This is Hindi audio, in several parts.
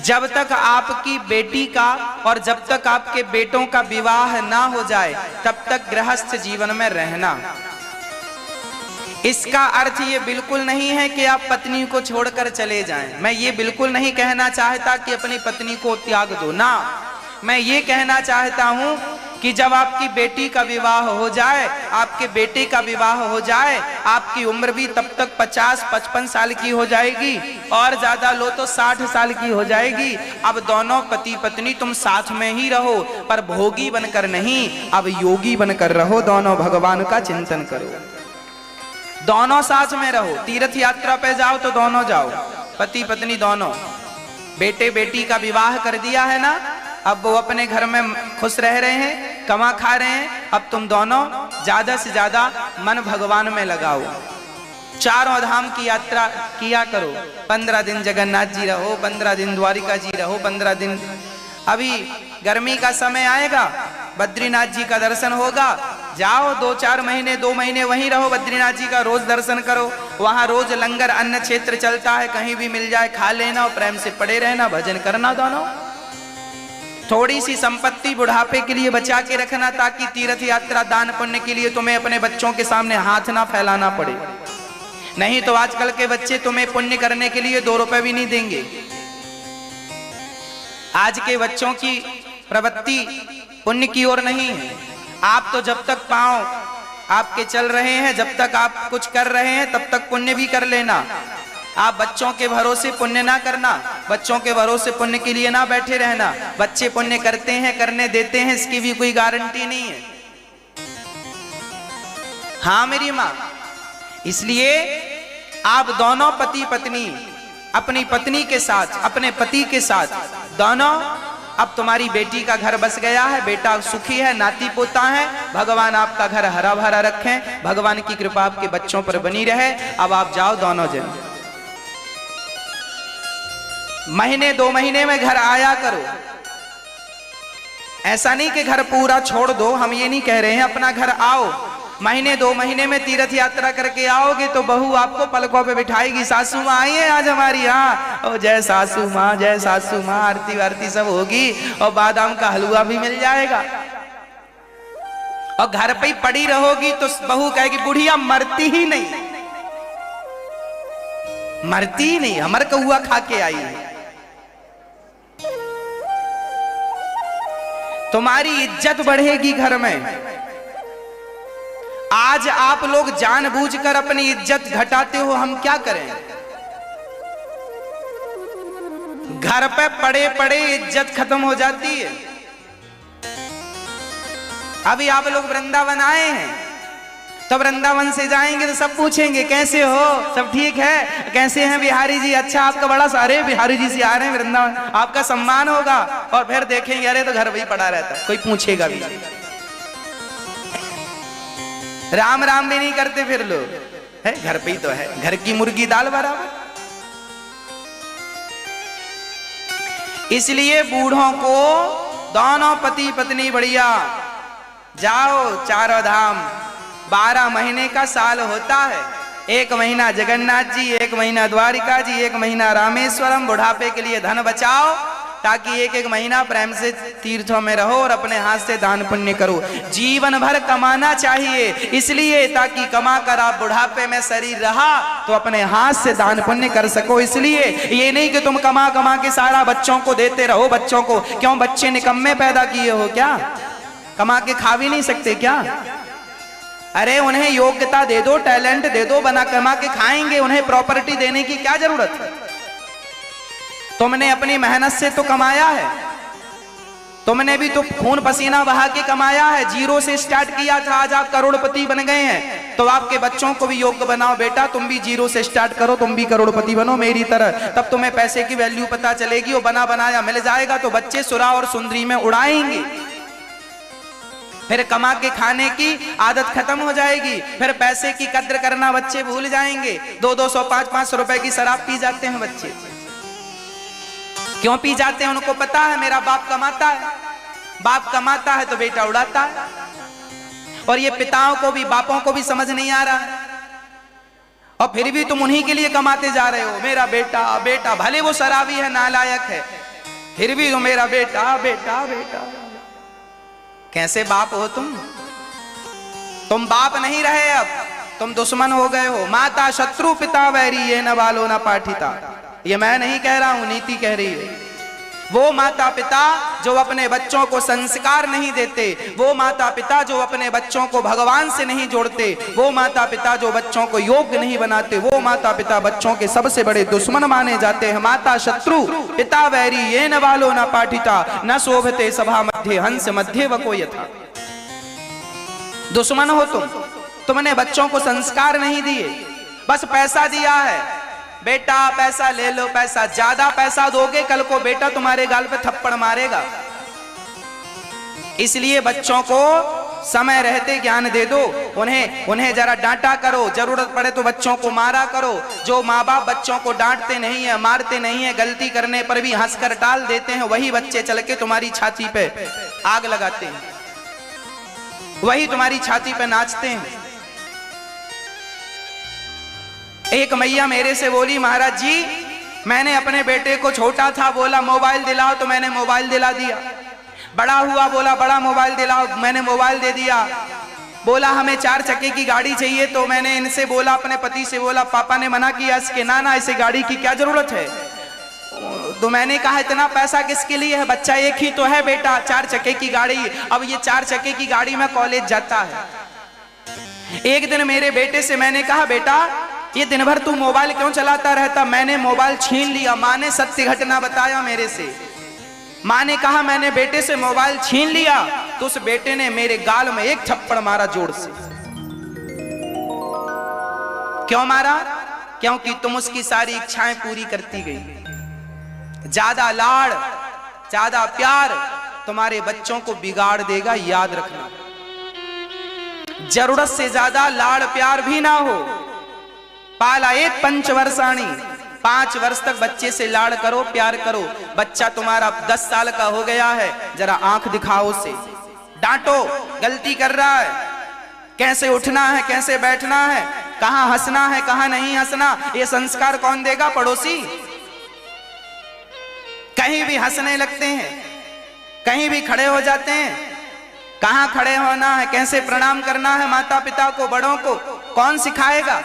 जब तक आपकी बेटी का और जब तक आपके बेटों का विवाह ना हो जाए तब तक गृहस्थ जीवन में रहना। इसका अर्थ ये बिल्कुल नहीं है कि आप पत्नी को छोड़कर चले जाएं। मैं ये बिल्कुल नहीं कहना चाहता कि अपनी पत्नी को त्याग दो ना। मैं ये कहना चाहता हूं कि जब आपकी बेटी का विवाह हो जाए, आपके बेटे का विवाह हो जाए, आपकी उम्र भी तब तक 50-55 साल की हो जाएगी और ज्यादा लो तो 60 साल की हो जाएगी। अब दोनों पति पत्नी तुम साथ में ही रहो, पर भोगी बनकर नहीं, अब योगी बनकर रहो। दोनों भगवान का चिंतन करो, दोनों साथ में रहो। तीर्थ यात्रा पे जाओ तो दोनों जाओ, पति पत्नी दोनों। बेटे बेटी का विवाह कर दिया है ना, अब वो अपने घर में खुश रह रहे हैं, कमा खा रहे हैं। अब तुम दोनों ज्यादा से ज्यादा मन भगवान में लगाओ। चारों धाम की यात्रा किया करो। 15 दिन जगन्नाथ जी रहो, 15 दिन द्वारिका जी रहो, 15 दिन। अभी गर्मी का समय आएगा, बद्रीनाथ जी का दर्शन होगा, जाओ 2-4 महीने 2 महीने वहीं रहो, बद्रीनाथ जी का रोज दर्शन करो। वहां रोज लंगर अन्न क्षेत्र चलता है, कहीं भी मिल जाए खा लेना और प्रेम से पड़े रहना, भजन करना दोनों। थोड़ी सी संपत्ति बुढ़ापे के लिए बचा के रखना, ताकि तीर्थ यात्रा दान पुण्य के लिए तुम्हें अपने बच्चों के सामने हाथ ना फैलाना पड़े। नहीं तो आजकल के बच्चे तुम्हें पुण्य करने के लिए 2 रुपए भी नहीं देंगे। आज के बच्चों की प्रवृत्ति पुण्य की ओर नहीं है। आप तो जब तक पांव आपके चल रहे हैं, जब तक आप कुछ कर रहे हैं, तब तक पुण्य भी कर लेना। आप बच्चों के भरोसे पुण्य ना करना, बच्चों के भरोसे पुण्य के लिए ना बैठे रहना। बच्चे पुण्य करते हैं, करने देते हैं, इसकी भी कोई गारंटी नहीं है। हाँ मेरी माँ, इसलिए आप दोनों पति पत्नी अपनी पत्नी के साथ, अपने पति के साथ दोनों, अब तुम्हारी बेटी का घर बस गया है, बेटा सुखी है, नाती पोता है, भगवान आपका घर हरा भरा रखें, भगवान की कृपा आपके बच्चों पर बनी रहे। अब आप जाओ दोनों जन, महीने 2 महीने में घर आया करो। ऐसा नहीं कि घर पूरा छोड़ दो, हम ये नहीं कह रहे हैं, अपना घर आओ। महीने 2 महीने में तीर्थ यात्रा करके आओगे तो बहू आपको पलकों पे बिठाएगी, सासू माँ आई है आज हमारी, हाँ ओ जय सासू माँ, जय सासू माँ, आरती वारती सब होगी और बादाम का हलवा भी मिल जाएगा। और घर पे ही पड़ी रहोगी तो बहू कहेगी बुढ़िया मरती ही नहीं, मरती ही नहीं, हमर कौआ खा के आई है। तुम्हारी इज्जत बढ़ेगी घर में। आज आप लोग जानबूझकर अपनी इज्जत घटाते हो, हम क्या करें? घर पे पड़े पड़े इज्जत खत्म हो जाती है। अभी आप लोग वृंदावन आए हैं तो वृंदावन से जाएंगे तो सब पूछेंगे कैसे हो, सब ठीक है, कैसे हैं बिहारी जी, अच्छा आपका बड़ा सारे बिहारी जी से आ रहे हैं वृंदावन, आपका सम्मान होगा। और फिर देखेंगे अरे तो घर वही पड़ा रहता है, कोई पूछेगा भी, राम राम भी नहीं करते फिर लोग, है घर पे ही तो है, घर की मुर्गी दाल बराबर। इसलिए बूढ़ों को दोनों पति पत्नी बढ़िया जाओ चारों धाम। 12 महीने का साल होता है, 1 महीना जगन्नाथ जी, 1 महीना द्वारिका जी, 1 महीना रामेश्वरम। बुढ़ापे के लिए धन बचाओ ताकि 1-1 महीना प्रेम से तीर्थों में रहो और अपने हाथ से दान पुण्य करो। जीवन भर कमाना चाहिए, इसलिए ताकि कमा कर आप बुढ़ापे में शरीर रहा तो अपने हाथ से दान पुण्य कर सको। इसलिए ये नहीं कि तुम कमा कमा के सारा बच्चों को देते रहो। बच्चों को क्यों, बच्चे निकम्मे पैदा किए हो क्या? कमा के खा भी नहीं सकते क्या? अरे उन्हें योग्यता दे दो, टैलेंट दे दो, बना कमा के खाएंगे। उन्हें प्रॉपर्टी देने की क्या जरूरत है? तुमने अपनी मेहनत से तो कमाया है, तुमने भी तो खून पसीना बहा के कमाया है, जीरो से स्टार्ट किया था, आज आप करोड़पति बन गए हैं। तो आपके बच्चों को भी योग्य बनाओ, बेटा तुम भी जीरो से स्टार्ट करो, तुम भी करोड़पति बनो मेरी तरह, तब तुम्हें पैसे की वैल्यू पता चलेगी। वो बना बनाया मिल जाएगा तो बच्चे सुरा और सुंदरी में उड़ाएंगे। फिर कमा के खाने की आदत खत्म हो जाएगी, फिर पैसे की कद्र करना बच्चे भूल जाएंगे। 200-200 500 रुपए की शराब पी जाते हैं बच्चे। क्यों पी जाते हैं? उनको पता है मेरा बाप कमाता है, बाप कमाता है तो बेटा उड़ाता है। और ये पिताओं को भी बापों को भी समझ नहीं आ रहा, और फिर भी तुम उन्हीं के लिए कमाते जा रहे हो। मेरा बेटा, बेटा भले वो शराबी है, नालायक है, फिर भी तो मेरा बेटा बेटा बेटा। कैसे बाप हो तुम? तुम बाप नहीं रहे, अब तुम दुश्मन हो गए हो। माता शत्रु पिता वैरी ये न बालो न पाठिता। ये मैं नहीं कह रहा हूं, नीति कह रही है। वो माता पिता जो अपने बच्चों को संस्कार नहीं देते, वो माता पिता जो अपने बच्चों को भगवान से नहीं जोड़ते, वो माता पिता जो बच्चों को योग्य नहीं बनाते, वो माता पिता बच्चों के सबसे बड़े दुश्मन माने जाते हैं। माता शत्रु पिता वैरी ये न बालो न पाठिता न शोभते सभा मध्य हंस मध्य वको यथा। दुश्मन हो तुम, तुमने बच्चों को संस्कार नहीं दिए, बस पैसा दिया है। बेटा पैसा ले लो, पैसा ज्यादा पैसा दोगे कल को बेटा तुम्हारे गाल पे थप्पड़ मारेगा। इसलिए बच्चों को समय रहते ज्ञान दे दो, उन्हें जरा डांटा करो, जरूरत पड़े तो बच्चों को मारा करो। जो माँ बाप बच्चों को डांटते नहीं है, मारते नहीं है, गलती करने पर भी हंसकर टाल देते हैं, वही बच्चे चल के तुम्हारी छाती पे आग लगाते हैं, वही तुम्हारी छाती पे नाचते हैं। एक मैया मेरे से बोली, महाराज जी मैंने अपने बेटे को, छोटा था बोला मोबाइल दिलाओ तो मैंने मोबाइल दिला दिया, बड़ा हुआ बोला बड़ा मोबाइल दिलाओ, मैंने मोबाइल दे दिया, बोला हमें 4 चक्के की गाड़ी चाहिए तो मैंने इनसे बोला, अपने पति से बोला, पापा ने मना किया इसके, ना ऐसे गाड़ी की क्या जरूरत है। तो मैंने कहा इतना पैसा किसके लिए है, बच्चा एक ही तो है बेटा, 4 चक्के की गाड़ी। अब ये 4 चक्के की गाड़ी में कॉलेज जाता है। एक दिन मेरे बेटे से मैंने कहा, बेटा ये दिन भर तू मोबाइल क्यों चलाता रहता? मैंने मोबाइल छीन लिया। माँ ने सत्य घटना बताया मेरे से। माँ ने कहा मैंने बेटे से मोबाइल छीन लिया तो उस बेटे ने मेरे गाल में एक थप्पड़ मारा जोर से। क्यों मारा? क्योंकि तुम उसकी सारी इच्छाएं पूरी करती गई। ज्यादा लाड़ ज्यादा प्यार तुम्हारे बच्चों को बिगाड़ देगा, याद रखना। जरूरत से ज्यादा लाड़ प्यार भी ना हो। पाला एक पंचवर्षाणी, 5 वर्ष तक बच्चे से लाड़ करो, प्यार करो। बच्चा तुम्हारा 10 साल का हो गया है, जरा आंख दिखाओ उसे, डांटो, गलती कर रहा है, कैसे उठना है, कैसे बैठना है, कहां हंसना है, कहां नहीं हंसना, ये संस्कार कौन देगा? पड़ोसी। कहीं भी हंसने लगते हैं, कहीं भी खड़े हो जाते हैं। कहां खड़े होना है, कैसे प्रणाम करना है माता पिता को, बड़ों को कौन सिखाएगा?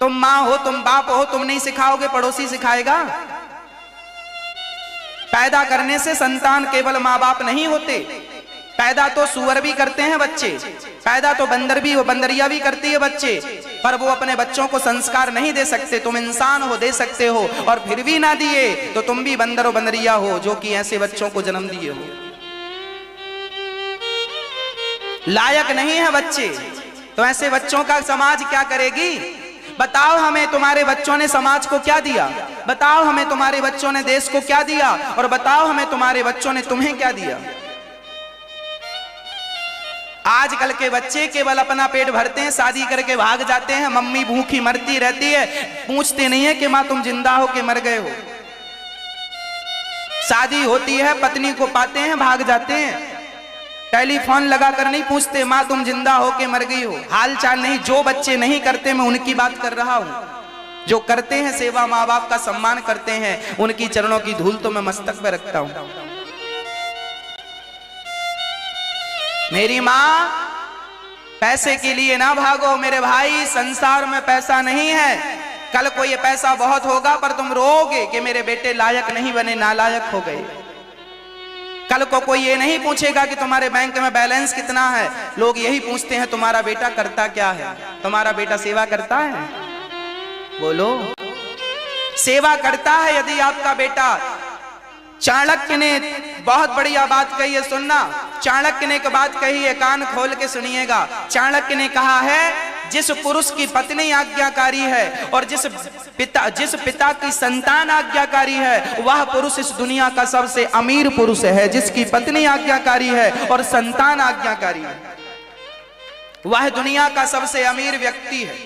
तुम माँ हो, तुम बाप हो, तुम नहीं सिखाओगे, पड़ोसी सिखाएगा। पैदा करने से संतान केवल माँ बाप नहीं होते, पैदा तो सुअर भी करते हैं बच्चे, पैदा तो बंदर भी हो, बंदरिया भी करती है बच्चे, पर वो अपने बच्चों को संस्कार नहीं दे सकते। तुम इंसान हो, दे सकते हो, और फिर भी ना दिए तो तुम भी बंदर और बंदरिया हो जो कि ऐसे बच्चों को जन्म दिए हो। लायक नहीं है बच्चे, तो ऐसे बच्चों का समाज क्या करेगी? बताओ हमें, तुम्हारे बच्चों ने समाज को क्या दिया? बताओ हमें, तुम्हारे बच्चों ने देश को क्या दिया? और बताओ हमें, तुम्हारे बच्चों ने तुम्हें क्या दिया? आजकल के बच्चे केवल अपना पेट भरते हैं, शादी करके भाग जाते हैं, मम्मी भूखी मरती रहती है, पूछते नहीं है कि माँ तुम जिंदा हो कि मर गए हो। शादी होती है, पत्नी को पाते हैं, भाग जाते हैं, टेलीफोन लगाकर नहीं पूछते माँ तुम जिंदा हो के मर गई हो, हाल चाल नहीं। जो बच्चे नहीं करते मैं उनकी बात कर रहा हूं, जो करते हैं सेवा, माँ बाप का सम्मान करते हैं, उनकी चरणों की धूल तो मैं मस्तक पे रखता हूं। मेरी माँ, पैसे के लिए ना भागो मेरे भाई, संसार में पैसा नहीं है। कल को ये पैसा बहुत होगा पर तुम रोओगे कि मेरे बेटे लायक नहीं बने, नालायक हो गए। कल को कोई ये नहीं पूछेगा कि तुम्हारे बैंक में बैलेंस कितना है, लोग यही पूछते हैं तुम्हारा बेटा करता क्या है, तुम्हारा बेटा सेवा करता है? बोलो, सेवा करता है यदि आपका बेटा। चाणक्य ने बहुत बढ़िया बात कही है, सुनना। चाणक्य ने एक बात कही है, कान खोल के सुनिएगा। चाणक्य ने कहा है, जिस पुरुष की पत्नी आज्ञाकारी है और जिस पिता की संतान आज्ञाकारी है, वह पुरुष इस दुनिया का सबसे अमीर पुरुष है। जिसकी पत्नी आज्ञाकारी है और संतान आज्ञाकारी है, वह दुनिया का सबसे अमीर व्यक्ति है।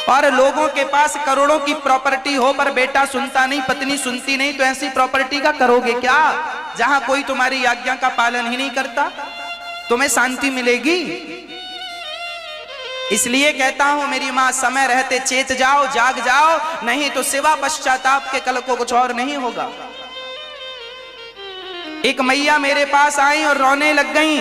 और लोगों के पास करोड़ों की प्रॉपर्टी हो पर बेटा सुनता नहीं, पत्नी सुनती नहीं, तो ऐसी प्रॉपर्टी का करोगे क्या जहां कोई तुम्हारी आज्ञा का पालन ही नहीं करता? तुम्हें शांति मिलेगी? इसलिए कहता हूं मेरी मां, समय रहते चेत जाओ, जाग जाओ, नहीं तो सिवा पश्चाताप के कल को कुछ और नहीं होगा। एक मैया मेरे पास आई और रोने लग गई।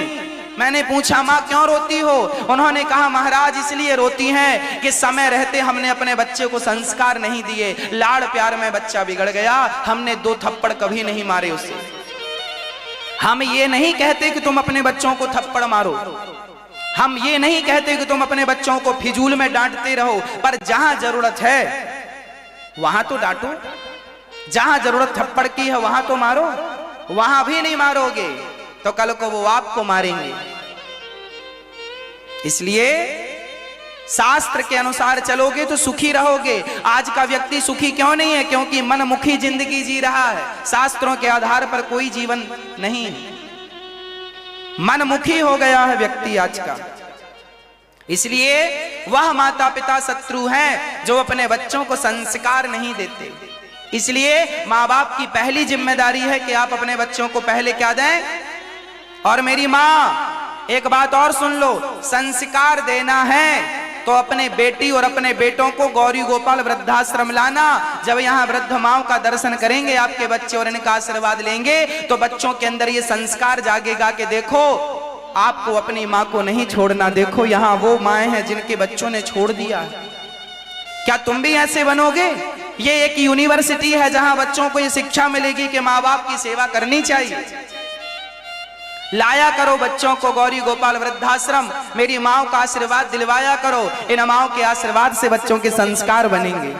मैंने पूछा माँ क्यों रोती हो? उन्होंने कहा महाराज इसलिए रोती हैं कि समय रहते हमने अपने बच्चे को संस्कार नहीं दिए, लाड़ प्यार में बच्चा बिगड़ गया, हमने 2 थप्पड़ कभी नहीं मारे उसे। हम ये नहीं कहते कि तुम अपने बच्चों को थप्पड़ मारो, हम ये नहीं कहते कि तुम अपने बच्चों को फिजूल में डांटते रहो, पर जहां जरूरत है वहां तो डांटो, जहां जरूरत थप्पड़ की है वहां तो मारो। वहां भी नहीं मारोगे तो कल को वो आपको मारेंगे। इसलिए शास्त्र के अनुसार चलोगे तो सुखी रहोगे। आज का व्यक्ति सुखी क्यों नहीं है? क्योंकि मनमुखी जिंदगी जी रहा है, शास्त्रों के आधार पर कोई जीवन नहीं है, मनमुखी हो गया है व्यक्ति आज का। इसलिए वह माता पिता शत्रु हैं जो अपने बच्चों को संस्कार नहीं देते। इसलिए माँ बाप की पहली जिम्मेदारी है कि आप अपने बच्चों को पहले क्या दें। और मेरी माँ एक बात और सुन लो, संस्कार देना है तो अपने बेटी और अपने बेटों को गौरी गोपाल वृद्धाश्रम लाना। जब यहाँ वृद्ध माओं का दर्शन करेंगे आपके बच्चे और इनका आशीर्वाद लेंगे तो बच्चों के अंदर ये संस्कार जागेगा कि देखो आपको अपनी माँ को नहीं छोड़ना, देखो यहाँ वो माएँ हैं जिनके बच्चों ने छोड़ दिया। क्या तुम भी ऐसे बनोगे? ये एक यूनिवर्सिटी है जहां बच्चों को ये शिक्षा मिलेगी कि माँ बाप की सेवा करनी चाहिए। लाया करो बच्चों को गौरी गोपाल वृद्धाश्रम, मेरी माओ का आशीर्वाद दिलवाया करो। इन माओ के आशीर्वाद से बच्चों के संस्कार बनेंगे।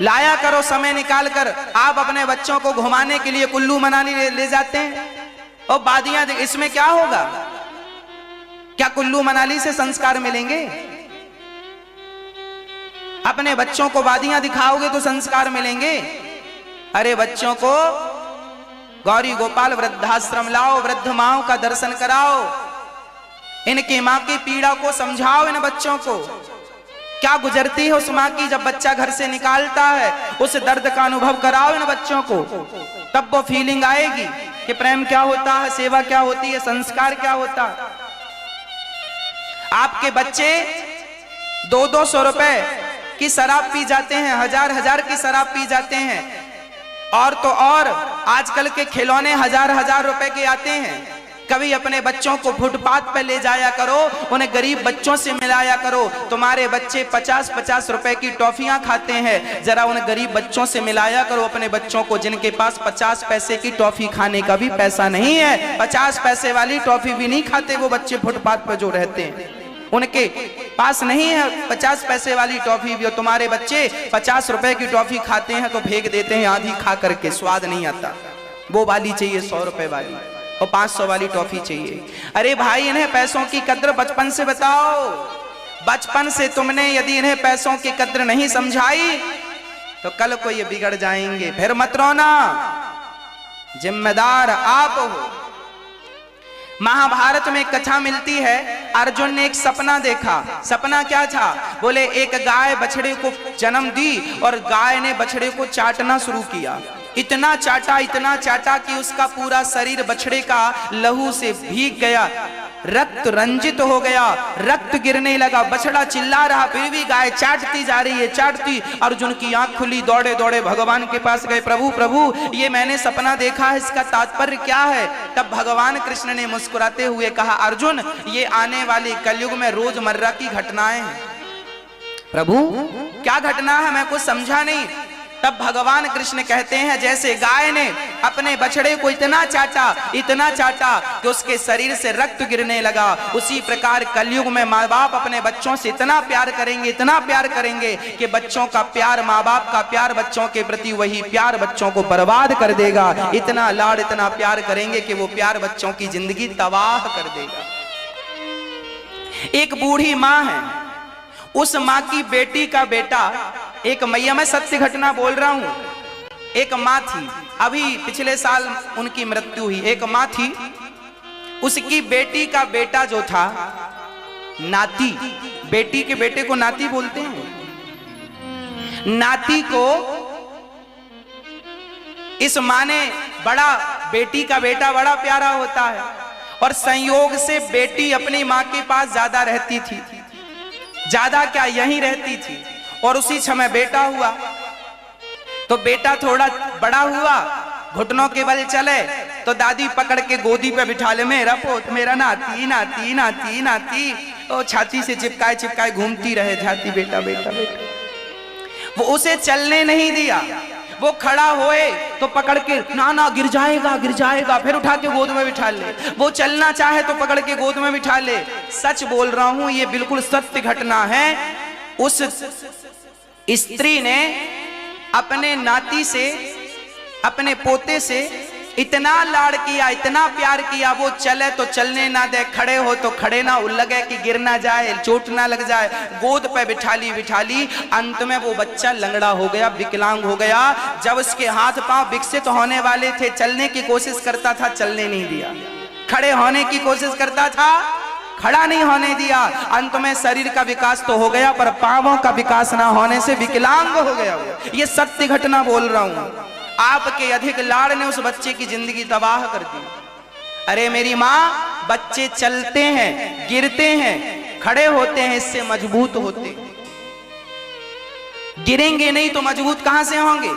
लाया करो समय निकालकर। आप अपने बच्चों को घुमाने के लिए कुल्लू मनाली ले जाते हैं और वादियां, इसमें क्या होगा? क्या कुल्लू मनाली से संस्कार मिलेंगे? अपने बच्चों को वादियां दिखाओगे तो संस्कार मिलेंगे। अरे बच्चों को गौरी गोपाल वृद्धाश्रम लाओ, वृद्ध माओं का दर्शन कराओ, इनकी मां की पीड़ा को समझाओ। इन बच्चों को क्या गुजरती है उस मां की जब बच्चा घर से निकालता है, उस दर्द का अनुभव कराओ इन बच्चों को, तब वो फीलिंग आएगी कि प्रेम क्या होता है, सेवा क्या होती है, संस्कार क्या होता है। आपके बच्चे 200-200 रुपए की शराब पी जाते हैं, 1000-1000 की शराब पी जाते हैं, और तो और आजकल के खिलौने 1000-1000 रुपए के आते हैं। कभी अपने बच्चों को फुटपाथ पे ले जाया करो, उन्हें गरीब बच्चों से मिलाया करो। तुम्हारे बच्चे 50-50 रुपए की टॉफियां खाते हैं, जरा उन गरीब बच्चों से मिलाया करो अपने बच्चों को जिनके पास 50 पैसे की टॉफी खाने का भी पैसा नहीं है। 50 पैसे वाली टॉफी भी नहीं खाते वो बच्चे फुटपाथ पर जो रहते हैं, उनके पास नहीं है 50 पैसे वाली टॉफी भी। तुम्हारे बच्चे 50 रुपए की टॉफी खाते हैं तो फेंक देते हैं आधी खा करके, स्वाद नहीं आता। वो वाली चाहिए 100 रुपए वाली, और 500 वाली टॉफी चाहिए। अरे भाई इन्हें पैसों की कद्र बचपन से बताओ। बचपन से तुमने यदि इन्हें पैसों की कद्र नहीं समझाई तो कल को ये बिगड़ जाएंगे। फिर मत रोना, जिम्मेदार आप हो। महाभारत में एक कथा मिलती है, अर्जुन ने एक सपना देखा। सपना क्या था? बोले एक गाय बछड़े को जन्म दी और गाय ने बछड़े को चाटना शुरू किया। इतना चाटा कि उसका पूरा शरीर बछड़े का लहू से भीग गया, रक्त रंजित हो गया, रक्त गिरने लगा। बछड़ा चिल्ला रहा, फिर भी गाय चाटती जा रही है, चाटती। अर्जुन की आंख खुली, दौड़े दौड़े भगवान के पास गए, प्रभु प्रभु ये मैंने सपना देखा है, इसका तात्पर्य क्या है? तब भगवान कृष्ण ने मुस्कुराते हुए कहा, अर्जुन ये आने वाले कलयुग में रोजमर्रा की घटनाएं हैं। प्रभु क्या घटना है? मैं कुछ समझा नहीं। तब भगवान कृष्ण कहते हैं, जैसे गाय ने अपने बछड़े को इतना चाटा कि उसके शरीर से रक्त गिरने लगा, उसी प्रकार कलयुग में माँ बाप अपने बच्चों से इतना प्यार करेंगे कि बच्चों का प्यार, माँ बाप का प्यार बच्चों के प्रति वही प्यार बच्चों को बर्बाद कर देगा। इतना लाड, इतना प्यार करेंगे कि वो प्यार बच्चों की जिंदगी तबाह कर देगा। एक बूढ़ी माँ है, उस माँ की बेटी का बेटा, एक मैया, मैं सत्य घटना बोल रहा हूं, एक माँ थी, अभी पिछले साल उनकी मृत्यु हुई। एक माँ थी, उसकी बेटी का बेटा जो था, नाती, बेटी के बेटे को नाती बोलते हैं, नाती को इस माँ ने बड़ा, बेटी का बेटा बड़ा प्यारा होता है, और संयोग से बेटी अपनी माँ के पास ज्यादा रहती थी, ज्यादा क्या यहीं रहती थी। और उसी समय बेटा हुआ, तो बेटा थोड़ा बड़ा हुआ घुटनों के बल चले तो दादी पकड़ के गोदी पे बिठा ले, मेरा पोत, मेरा नाती नाती नाती नाती, तो छाती से चिपकाए चिपकाए घूमती रहे छाती, बेटा बेटा बेटा। वो उसे चलने नहीं दिया, वो खड़ा होए तो पकड़ के ना ना गिर जाएगा गिर जाएगा, फिर उठा के गोद में बिठा ले। वो चलना चाहे तो पकड़ के गोद में बिठा ले। सच बोल रहा हूं, ये बिल्कुल सत्य घटना है। उस स्त्री ने अपने नाती से, अपने पोते से इतना लाड़ किया, इतना प्यार किया, वो चले तो चलने ना दे, खड़े हो तो खड़े ना लगे कि गिर ना जाए, चोट ना लग जाए, गोद पे बिठा ली। अंत में वो बच्चा लंगड़ा हो गया, विकलांग हो गया। जब उसके हाथ पांव विकसित होने वाले थे, चलने की कोशिश करता था, चलने नहीं दिया, खड़े होने की कोशिश करता था, खड़ा नहीं होने दिया। अंत में शरीर का विकास तो हो गया, पर पांवों का विकास ना होने से विकलांग हो गया। ये सत्य घटना बोल रहा हूं। आपके अधिक लाड़ ने उस बच्चे की जिंदगी तबाह कर दी। अरे मेरी माँ, बच्चे चलते हैं, गिरते हैं, खड़े होते हैं, इससे मजबूत होते हैं। गिरेंगे नहीं तो मजबूत कहां से होंगे?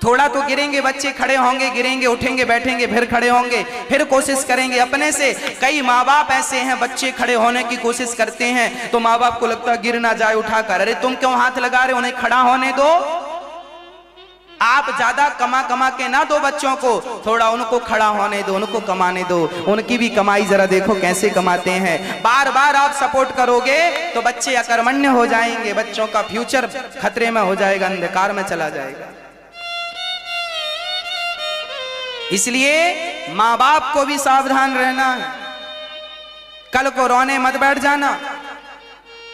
थोड़ा तो गिरेंगे बच्चे, खड़े होंगे, गिरेंगे, उठेंगे, बैठेंगे, फिर खड़े होंगे, फिर कोशिश करेंगे अपने से। कई माँ बाप ऐसे हैं, बच्चे खड़े होने की कोशिश करते हैं तो माँ बाप को लगता है गिर ना जाए उठाकर। अरे तुम क्यों हाथ लगा रहे हो, उन्हें खड़ा होने दो। आप ज्यादा कमा के ना दो बच्चों को, थोड़ा उनको खड़ा होने दो, उनको कमाने दो। उनकी भी कमाई जरा देखो कैसे कमाते हैं। बार बार आप सपोर्ट करोगे तो बच्चे अकर्मण्य हो जाएंगे, बच्चों का फ्यूचर खतरे में हो जाएगा, अंधकार में चला जाएगा। इसलिए माँ बाप को भी सावधान रहना है। कल को रोने मत बैठ जाना,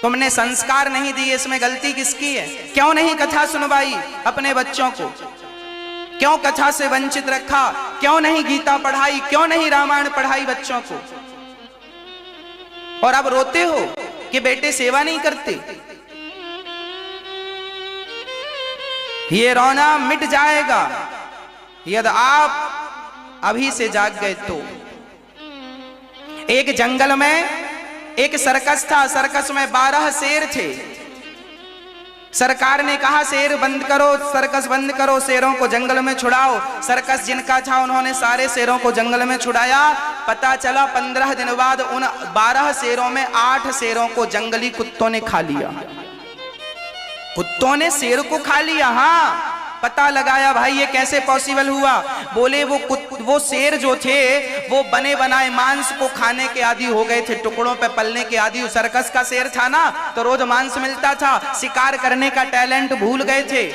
तुमने संस्कार नहीं दिए, इसमें गलती किसकी है? क्यों नहीं कथा सुनवाई अपने बच्चों को? क्यों कथा से वंचित रखा? क्यों नहीं गीता पढ़ाई? क्यों नहीं रामायण पढ़ाई बच्चों को? और अब रोते हो कि बेटे सेवा नहीं करते। ये रोना मिट जाएगा यदि आप अभी से जाग गए तो। एक जंगल में एक सर्कस था, सर्कस में 12 शेर थे। सरकार ने कहा शेर बंद करो, सर्कस बंद करो, शेरों को जंगल में छुड़ाओ। सर्कस जिनका था उन्होंने सारे शेरों को जंगल में छुड़ाया। पता चला 15 दिन बाद उन 12 शेरों में 8 शेरों को जंगली कुत्तों ने खा लिया। कुत्तों ने शेर को खा लिया। हाँ, पता लगाया भाई ये कैसे पॉसिबल हुआ। बोले वो शेर जो थे वो बने बनाए मांस को खाने के आदी हो गए थे, टुकड़ों पे पलने के आदी। सर्कस का शेर था ना, तो रोज मांस मिलता था, शिकार करने का टैलेंट भूल गए थे।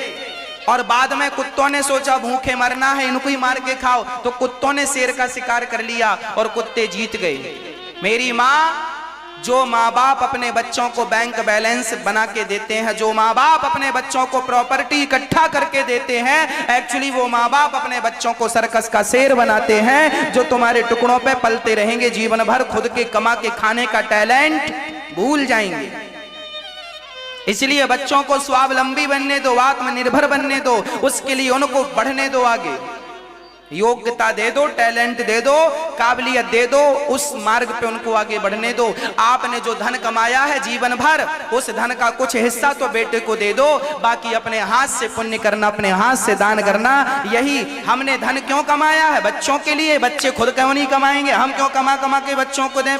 और बाद में कुत्तों ने सोचा भूखे मरना है, इनको ही मार के खाओ, तो कुत्तों ने शेर का शिकार कर लिया और कुत्ते जीत गए। मेरी माँ, जो माँ बाप अपने बच्चों को बैंक बैलेंस बना के देते हैं, जो माँ बाप अपने बच्चों को प्रॉपर्टी इकट्ठा करके देते हैं, एक्चुअली वो माँ बाप अपने बच्चों को सर्कस का शेर बनाते हैं, जो तुम्हारे टुकड़ों पे पलते रहेंगे जीवन भर, खुद के कमा के खाने का टैलेंट भूल जाएंगे। इसलिए बच्चों को स्वावलंबी बनने दो, आत्मनिर्भर बनने दो, उसके लिए उनको बढ़ने दो आगे। योग्यता दे दो, टैलेंट दे दो, काबिलियत दे दो, उस मार्ग पे उनको आगे बढ़ने दो। आपने जो धन कमाया है जीवन भर, उस धन का कुछ हिस्सा तो बेटे को दे दो, बाकी अपने हाथ से पुण्य करना, अपने हाथ से दान करना। यही हमने धन क्यों कमाया है? बच्चों के लिए। बच्चे खुद क्यों नहीं कमाएंगे? हम क्यों कमा कमा के बच्चों को दें?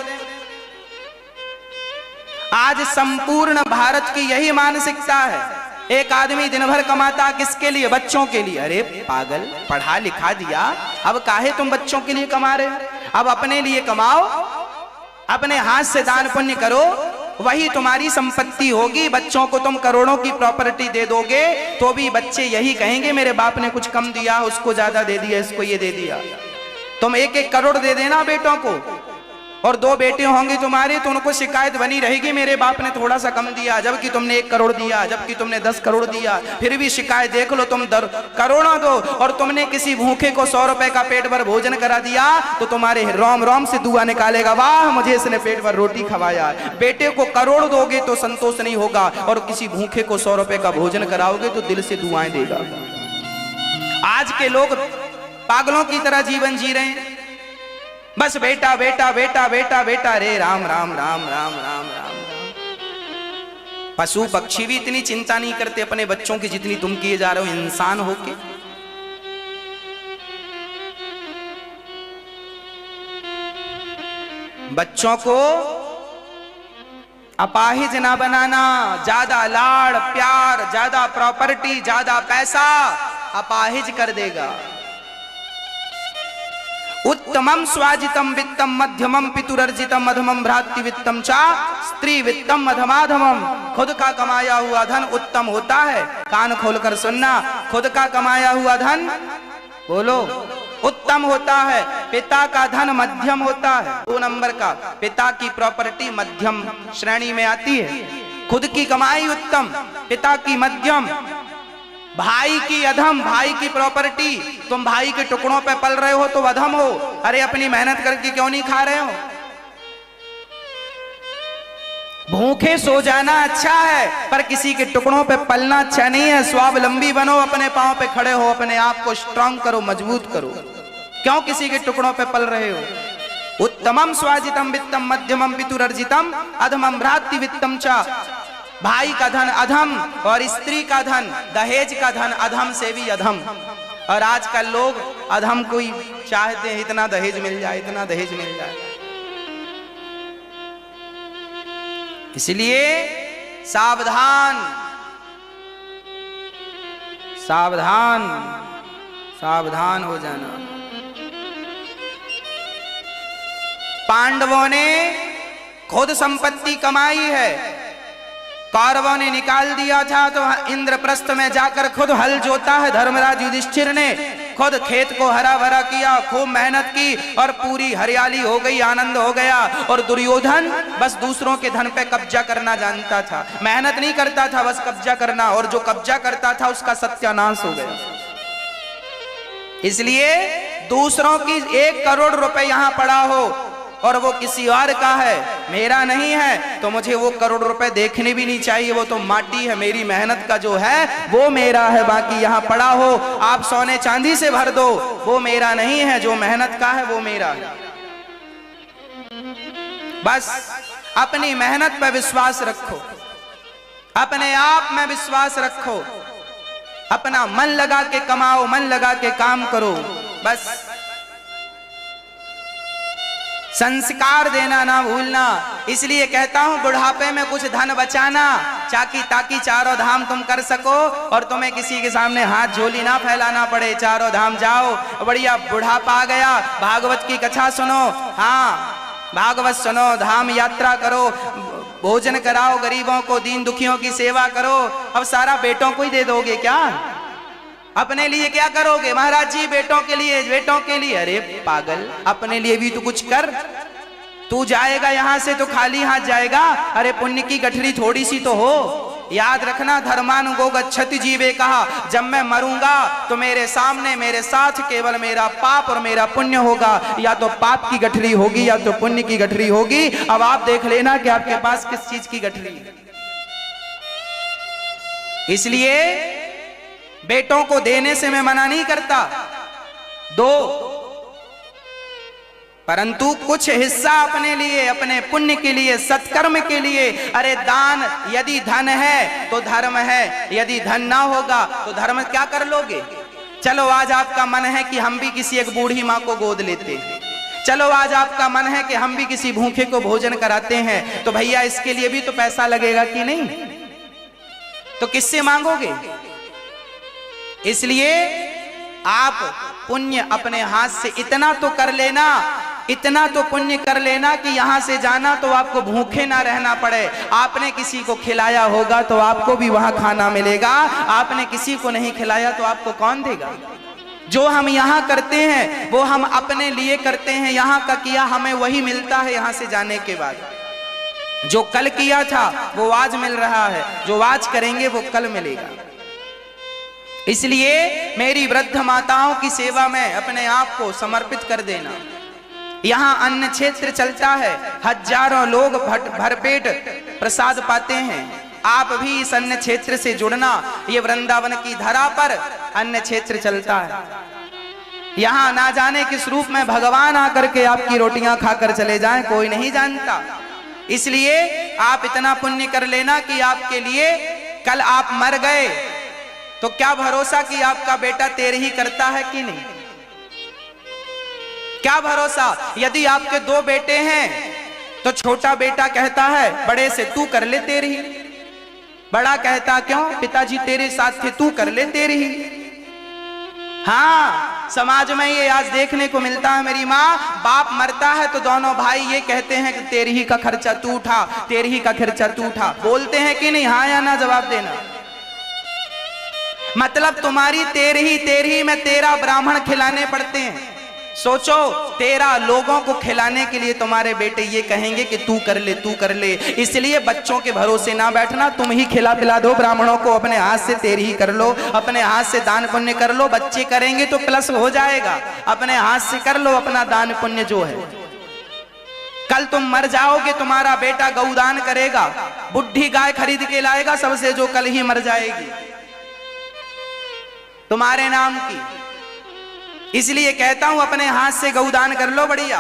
आज संपूर्ण भारत की यही मानसिकता है। एक आदमी दिन भर कमाता किसके लिए? बच्चों के लिए। अरे पागल, पढ़ा लिखा दिया, अब काहे तुम बच्चों के लिए कमा रहे हो? अब अपने लिए कमाओ, अपने हाथ से दान पुण्य करो, वही तुम्हारी संपत्ति होगी। बच्चों को तुम करोड़ों की प्रॉपर्टी दे दोगे तो भी बच्चे यही कहेंगे मेरे बाप ने कुछ कम दिया, उसको ज्यादा दे दिया, इसको ये दे दिया। तुम 1-1 करोड़ दे देना बेटों को, और 2 बेटे होंगे तुम्हारे तो उनको शिकायत बनी रहेगी मेरे बाप ने थोड़ा सा कम दिया, जबकि तुमने 1 करोड़ दिया, जबकि तुमने 10 करोड़ दिया। फिर भी शिकायत देख लो, तुम करोड़ों दो और तुमने किसी भूखे को 100 रुपए का पेट भर भोजन करा दिया तो तुम्हारे रोम रोम से दुआ निकालेगा, वाह मुझे इसने पेट भर रोटी खवाया। बेटे को करोड़ दोगे तो संतोष नहीं होगा, और किसी भूखे को 100 रुपए का भोजन कराओगे तो दिल से दुआएं देगा। आज के लोग पागलों की तरह जीवन जी रहे हैं, बस बेटा बेटा बेटा बेटा बेटा। रे राम राम राम राम राम राम। पशु पक्षी भी इतनी चिंता नहीं करते अपने बच्चों की जितनी तुम किए जा रहे हो इंसान होके। बच्चों को अपाहिज ना बनाना। ज्यादा लाड़ प्यार, ज्यादा प्रॉपर्टी, ज्यादा पैसा अपाहिज कर देगा। उत्तमम स्वाजितम वित्तम मध्यमम पितुरर्जितम मध्यमम भ्रातृ वित्तम चा स्त्री वित्तम मध्यमाधमम। खुद का कमाया हुआ धन उत्तम होता है। कान खोलकर सुनना, खुद का कमाया हुआ धन बोलो उत्तम होता है। पिता का धन मध्यम होता है। 2 नंबर का पिता की प्रॉपर्टी मध्यम श्रेणी में आती है। खुद की कमाई उत्तम, पिता की मध्यम, भाई की अधम। भाई की प्रॉपर्टी, तुम भाई के टुकड़ों पे पल रहे हो तो अधम हो। अरे अपनी मेहनत करके क्यों नहीं खा रहे हो? भूखे सो जाना अच्छा है, पर किसी के टुकड़ों पे पलना अच्छा नहीं है। स्वावलंबी बनो, अपने पांव पे खड़े हो, अपने आप को स्ट्रांग करो, मजबूत करो। क्यों किसी के टुकड़ों पे पल रहे हो? उत्तमम स्वाजितम वित्तम मध्यमम पितुरर्जितम अधमम भ्रातृ वित्तम चा। भाई का धन अधम और स्त्री का धन, दहेज का धन अधम से भी अधम। और आजकल लोग अधम को ही चाहते हैं, इतना दहेज मिल जाए, इतना दहेज मिल जाए। इसलिए सावधान सावधान सावधान हो जाना। पांडवों ने खुद संपत्ति कमाई है, कौरवों ने निकाल दिया था। तो इंद्रप्रस्थ में जाकर खुद हल जोता है। धर्मराज युधिष्ठिर ने खुद खेत को हरा भरा किया, खूब मेहनत की और पूरी हरियाली हो गई, आनंद हो गया। और दुर्योधन बस दूसरों के धन पे कब्जा करना जानता था, मेहनत नहीं करता था, बस कब्जा करना। और जो कब्जा करता था उसका सत्यानाश हो गया। इसलिए दूसरों की 1 करोड़ रुपए यहां पड़ा हो और वो किसी और का है, मेरा नहीं है, तो मुझे वो करोड़ रुपए देखने भी नहीं चाहिए। वो तो माटी है, मेरी मेहनत का जो है वो मेरा है। बाकी यहाँ पड़ा हो आप सोने चांदी से भर दो, वो मेरा नहीं है। जो मेहनत का है वो मेरा है। बस अपनी मेहनत पर विश्वास रखो, अपने आप में विश्वास रखो, अपना मन लगा के कमाओ, मन लगा के काम करो। बस संस्कार देना ना भूलना। इसलिए कहता हूं बुढ़ापे में कुछ धन बचाना, ताकि चारों धाम तुम कर सको और तुम्हें किसी के सामने हाथ झोली ना फैलाना पड़े। चारों धाम जाओ, बढ़िया बुढ़ापा आ गया, भागवत की कथा सुनो। हाँ, भागवत सुनो, धाम यात्रा करो, भोजन कराओ गरीबों को, दीन दुखियों की सेवा करो। अब सारा बेटों को ही दे दोगे क्या? अपने लिए क्या करोगे? महाराज जी बेटों के लिए, बेटों के लिए। अरे पागल, अपने लिए भी तो कुछ कर। तू जाएगा यहां से तो खाली हाथ जाएगा। अरे पुण्य की गठरी थोड़ी सी तो हो। याद रखना, धर्मानुगो गच्छति जीवे कहा, जब मैं मरूंगा तो मेरे सामने मेरे साथ केवल मेरा पाप और मेरा पुण्य होगा। या तो पाप की गठरी होगी या तो पुण्य की गठरी होगी। अब आप देख लेना कि आपके पास किस चीज की गठरी है। इसलिए बेटों को देने से मैं मना नहीं करता, दो, परंतु कुछ हिस्सा अपने लिए, अपने पुण्य के लिए, सत्कर्म के लिए। अरे दान यदि धन है तो धर्म है, यदि धन ना होगा तो धर्म क्या कर लोगे? चलो आज आपका मन है कि हम भी किसी एक बूढ़ी माँ को गोद लेते हैं, चलो आज आपका मन है कि हम भी किसी भूखे को भोजन कराते हैं, तो भैया इसके लिए भी तो पैसा लगेगा कि नहीं? तो किससे मांगोगे? इसलिए आप पुण्य अपने हाथ से इतना तो कर लेना, इतना तो पुण्य कर लेना कि यहां से जाना तो आपको भूखे ना रहना पड़े। आपने किसी को खिलाया होगा तो आपको भी वहां खाना मिलेगा, आपने किसी को नहीं खिलाया तो आपको कौन देगा? जो हम यहाँ करते हैं वो हम अपने लिए करते हैं, यहाँ का किया हमें वही मिलता है यहाँ से जाने के बाद। जो कल किया था वो आज मिल रहा है, जो आज करेंगे वो कल मिलेगा। इसलिए मेरी वृद्ध माताओं की सेवा में अपने आप को समर्पित कर देना। यहाँ अन्न क्षेत्र चलता है, हजारों लोग भरपेट प्रसाद पाते हैं। आप भी इस अन्न क्षेत्र से जुड़ना। ये वृंदावन की धरा पर अन्न क्षेत्र चलता है। यहाँ ना जाने किस रूप में भगवान आकर के आपकी रोटियां खाकर चले जाएं, कोई नहीं जानता। इसलिए आप इतना पुण्य कर लेना कि आपके लिए कल आप मर गए तो क्या भरोसा कि आपका बेटा तेरे ही करता है कि नहीं? क्या भरोसा? यदि आपके 2 बेटे हैं तो छोटा बेटा कहता है बड़े से, तू कर ले तेरी। बड़ा कहता, क्यों पिताजी तेरे साथ थे, तू कर ले तेरी। हाँ, समाज में ये आज देखने को मिलता है। मेरी माँ, बाप मरता है तो दोनों भाई ये कहते हैं कि तेरी ही का खर्चा तू उठा, तेरी ही का खर्चा तू उठा। बोलते हैं कि नहीं? हाँ या ना जवाब देना। मतलब तुम्हारी तेरी ही में तेरा ब्राह्मण खिलाने पड़ते हैं। सोचो, तेरा लोगों को खिलाने के लिए तुम्हारे बेटे ये कहेंगे कि तू कर ले, तू कर ले। इसलिए बच्चों के भरोसे ना बैठना, तुम ही खिला पिला दो ब्राह्मणों को, अपने हाथ से तेरी ही कर लो, अपने हाथ से दान पुण्य कर लो। बच्चे करेंगे तो प्लस हो जाएगा, अपने हाथ से कर लो अपना दान पुण्य जो है। कल तुम मर जाओगे, तुम्हारा बेटा गौदान करेगा, बुढ़ी गाय खरीद के लाएगा सबसे, जो कल ही मर जाएगी तुम्हारे नाम की। इसलिए कहता हूं अपने हाथ से गौदान कर लो, बढ़िया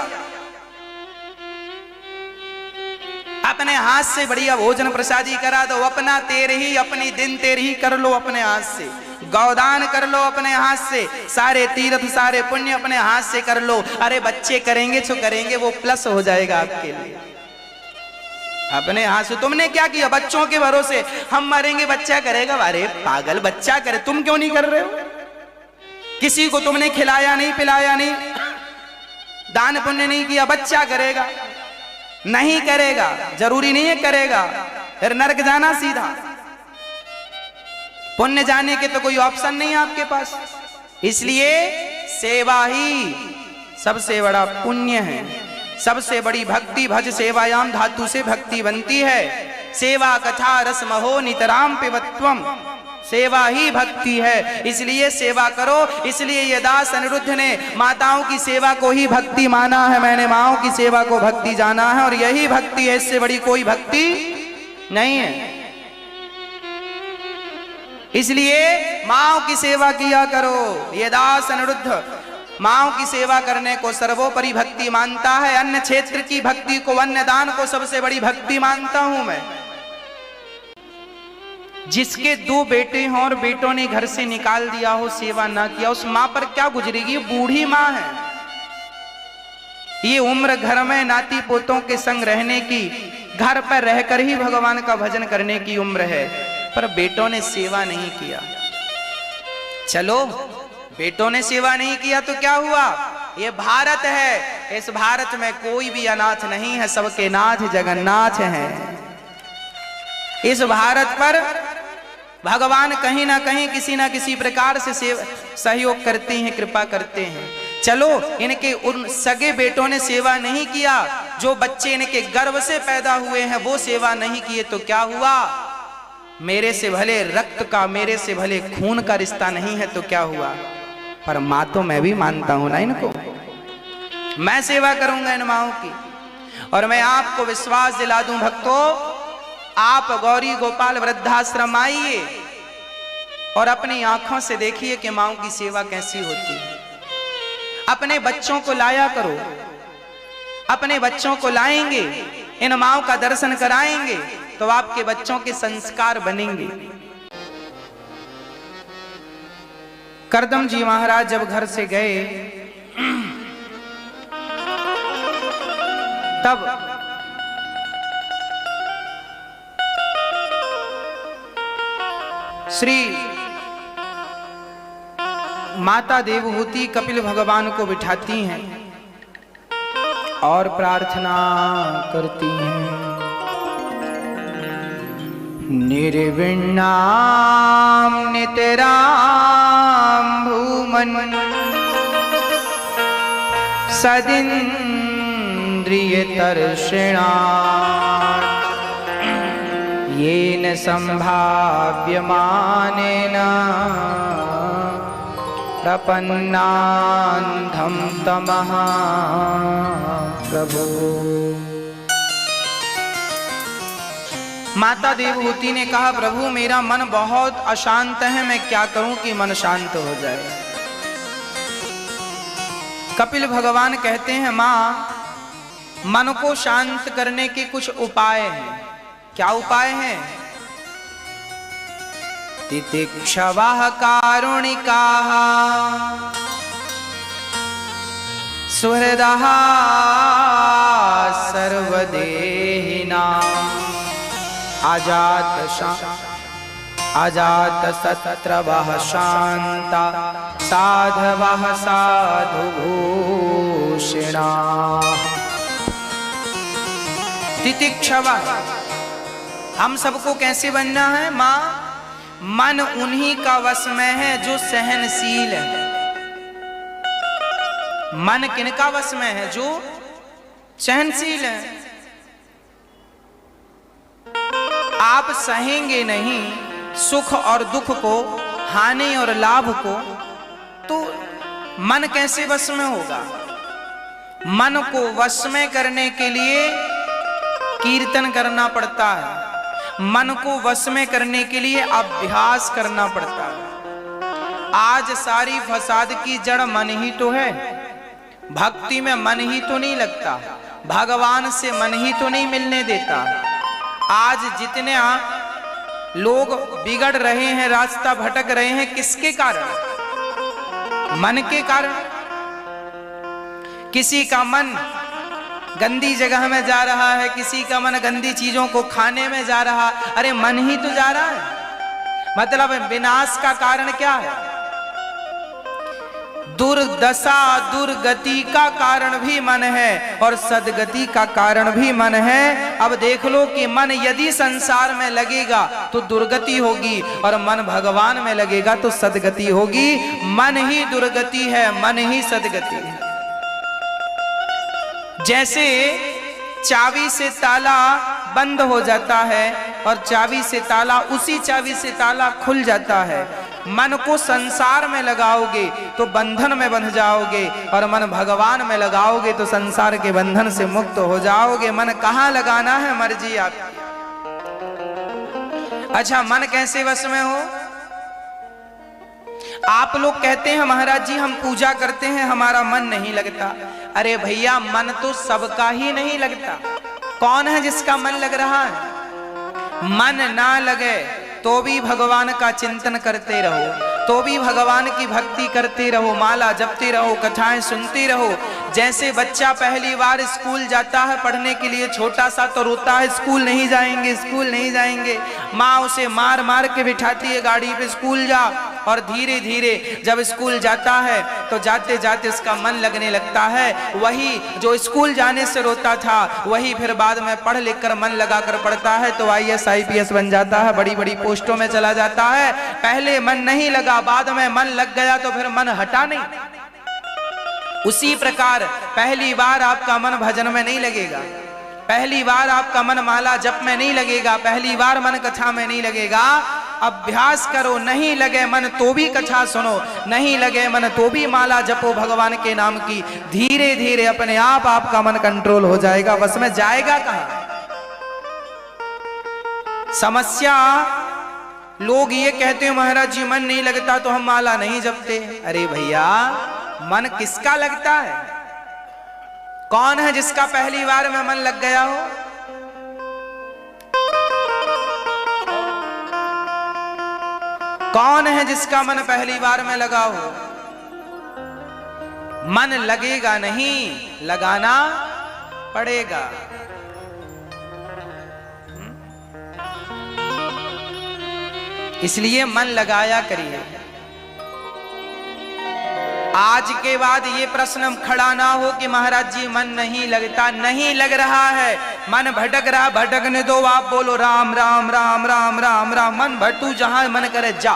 अपने हाथ से बढ़िया भोजन प्रसादी करा दो। अपना तेरे ही, अपनी दिन तेरे ही कर लो अपने हाथ से। गौदान कर लो अपने हाथ से, सारे तीर्थ सारे पुण्य अपने हाथ से कर लो। अरे बच्चे करेंगे जो करेंगे वो प्लस हो जाएगा आपके लिए, अपने हाथ से। तुमने क्या किया? बच्चों के भरोसे हम मरेंगे बच्चा करेगा। अरे पागल, बच्चा करे, तुम क्यों नहीं कर रहे हो? किसी को तुमने खिलाया नहीं, पिलाया नहीं, दान पुण्य नहीं किया, बच्चा करेगा। नहीं करेगा, जरूरी नहीं है करेगा, फिर नरक जाना सीधा। पुण्य जाने के तो कोई ऑप्शन नहीं है आपके पास। इसलिए सेवा ही सबसे बड़ा पुण्य है, सबसे बड़ी भक्ति। भज सेवायाम धातु से भक्ति बनती है। सेवा कथा रस महो नितराम पिबत्वम, सेवा ही भक्ति है। इसलिए सेवा करो। इसलिए ये दास अनिरुद्ध ने माताओं की सेवा को ही भक्ति माना है। मैंने माओं की सेवा को भक्ति जाना है, और यही भक्ति है, इससे बड़ी कोई भक्ति नहीं है। इसलिए माओं की सेवा किया करो। ये दास अनिरुद्ध माओं की सेवा करने को सर्वोपरि भक्ति मानता है। अन्य क्षेत्र की भक्ति को, अन्य दान को सबसे बड़ी भक्ति मानता हूं मैं। जिसके 2 बेटे हों और बेटों ने घर से निकाल दिया हो, सेवा ना किया, उस मां पर क्या गुजरेगी? बूढ़ी मां है। ये उम्र घर में नाती पोतों के संग रहने की, घर पर रहकर ही भगवान का भजन करने की उम्र है, पर बेटों ने सेवा नहीं किया। चलो, बेटों ने सेवा नहीं किया तो क्या हुआ? ये भारत है, इस भारत में कोई भी अनाथ नहीं है, सबके नाथ जगन्नाथ हैं। इस भारत पर भगवान कहीं ना कहीं किसी ना किसी प्रकार से सहयोग करते हैं, कृपा करते हैं। चलो, इनके उन सगे बेटों ने सेवा नहीं किया, जो बच्चे इनके गर्भ से पैदा हुए हैं वो सेवा नहीं किए तो क्या हुआ? मेरे से भले रक्त का, मेरे से भले खून का रिश्ता नहीं है तो क्या हुआ? पर माँ तो मैं भी मानता हूं ना इनको, मैं सेवा करूंगा इन माओं की। और मैं आपको विश्वास दिला दूं भक्तों, आप गौरी गोपाल वृद्धाश्रम आइए और अपनी आंखों से देखिए कि माओं की सेवा कैसी होती है। अपने बच्चों को लाया करो, अपने बच्चों को लाएंगे, इन माओं का दर्शन कराएंगे तो आपके बच्चों के संस्कार बनेंगे। करदम जी महाराज जब घर से गए तब श्री माता देवहूति कपिल भगवान को बिठाती हैं और प्रार्थना करती हैं। निर्विण्णाम नितराम भूमन सदिन्द्रिय तर्षिणा येन संभाव्यमानेन प्रपन्नान्धं तमः प्रभु। माता देवहूति ने कहा, प्रभु मेरा मन बहुत अशांत है, मैं क्या करूं कि मन शांत हो जाए? कपिल भगवान कहते हैं, मां मन को शांत करने के कुछ उपाय हैं। क्या उपाय हैं? तितिक्षवः कारुणिकाः सुहृदः सर्वलोकहितैषिणः सर्वदेहिनां अजात शत्रवः शांता साधवः साधुभूषिणाः। तितिक्षवः, हम सबको कैसे बनना है माँ? मन उन्हीं का वश में है जो सहनशील है। मन किनका वश में है? जो सहनशील है। आप सहेंगे नहीं सुख और दुख को, हानि और लाभ को, तो मन कैसे वश में होगा? मन को वश में करने के लिए कीर्तन करना पड़ता है, मन को वश में करने के लिए अभ्यास करना पड़ता है। आज सारी फसाद की जड़ मन ही तो है। भक्ति में मन ही तो नहीं लगता, भगवान से मन ही तो नहीं मिलने देता। आज जितने लोग बिगड़ रहे हैं, रास्ता भटक रहे हैं, किसके कारण? मन के कारण। किसी का मन गंदी जगह में जा रहा है, किसी का मन गंदी चीजों को खाने में जा रहा। अरे मन ही तो जा रहा है। मतलब विनाश का कारण क्या है? दुर्दशा दुर्गति का कारण भी मन है और सदगति का कारण भी मन है। अब देख लो कि मन यदि संसार में लगेगा तो दुर्गति होगी और मन भगवान में लगेगा तो सदगति होगी। मन ही दुर्गति है, मन ही सदगति है। जैसे चाबी से ताला बंद हो जाता है और चाबी से ताला, उसी चाबी से ताला खुल जाता है। मन को संसार में लगाओगे तो बंधन में बंध जाओगे और मन भगवान में लगाओगे तो संसार के बंधन से मुक्त हो जाओगे। मन कहाँ लगाना है मर्जी आपकी। अच्छा, मन कैसे वश में हो? आप लोग कहते हैं महाराज जी हम पूजा करते हैं हमारा मन नहीं लगता। अरे भैया, मन तो सबका ही नहीं लगता। कौन है जिसका मन लग रहा है? मन ना लगे तो भी भगवान का चिंतन करते रहो, तो भी भगवान की भक्ति करते रहो, माला जपते रहो, कथाएं सुनते रहो। जैसे बच्चा पहली बार स्कूल जाता है पढ़ने के लिए, छोटा सा तो रोता है स्कूल नहीं जाएंगे, स्कूल नहीं जाएंगे। माँ उसे मार मार के बिठाती है गाड़ी पे, स्कूल जा। और धीरे धीरे जब स्कूल जाता है तो जाते जाते उसका मन लगने लगता है। वही जो स्कूल जाने से रोता था वही फिर बाद में पढ़ लिख कर मन लगा कर पढ़ता है तो IAS IPS बन जाता है, बड़ी बड़ी पोस्टों में चला जाता है। पहले मन नहीं लगा, बाद में मन लग गया तो फिर मन हटा नहीं। उसी प्रकार पहली बार आपका मन भजन में नहीं लगेगा, पहली बार आपका मन माला जप में नहीं लगेगा, पहली बार मन कथा में नहीं लगेगा। अभ्यास करो, नहीं लगे मन तो भी कथा सुनो, नहीं लगे मन तो भी माला जपो भगवान के नाम की। धीरे धीरे अपने आप आपका मन कंट्रोल हो जाएगा। बस में जाएगा कहां? समस्या लोग ये कहते हैं महाराज जी मन नहीं लगता तो हम माला नहीं जपते। अरे भैया, मन किसका लगता है? कौन है जिसका पहली बार में मन लग गया हो? कौन है जिसका मन पहली बार में लगा हो? मन लगेगा नहीं, लगाना पड़ेगा। इसलिए मन लगाया करिए। आज के बाद ये प्रश्न खड़ा ना हो कि महाराज जी मन नहीं लगता। नहीं लग रहा है, मन भटक रहा, भटकने दो। आप बोलो राम राम राम राम राम राम। मन भटू जहां मन करे जा।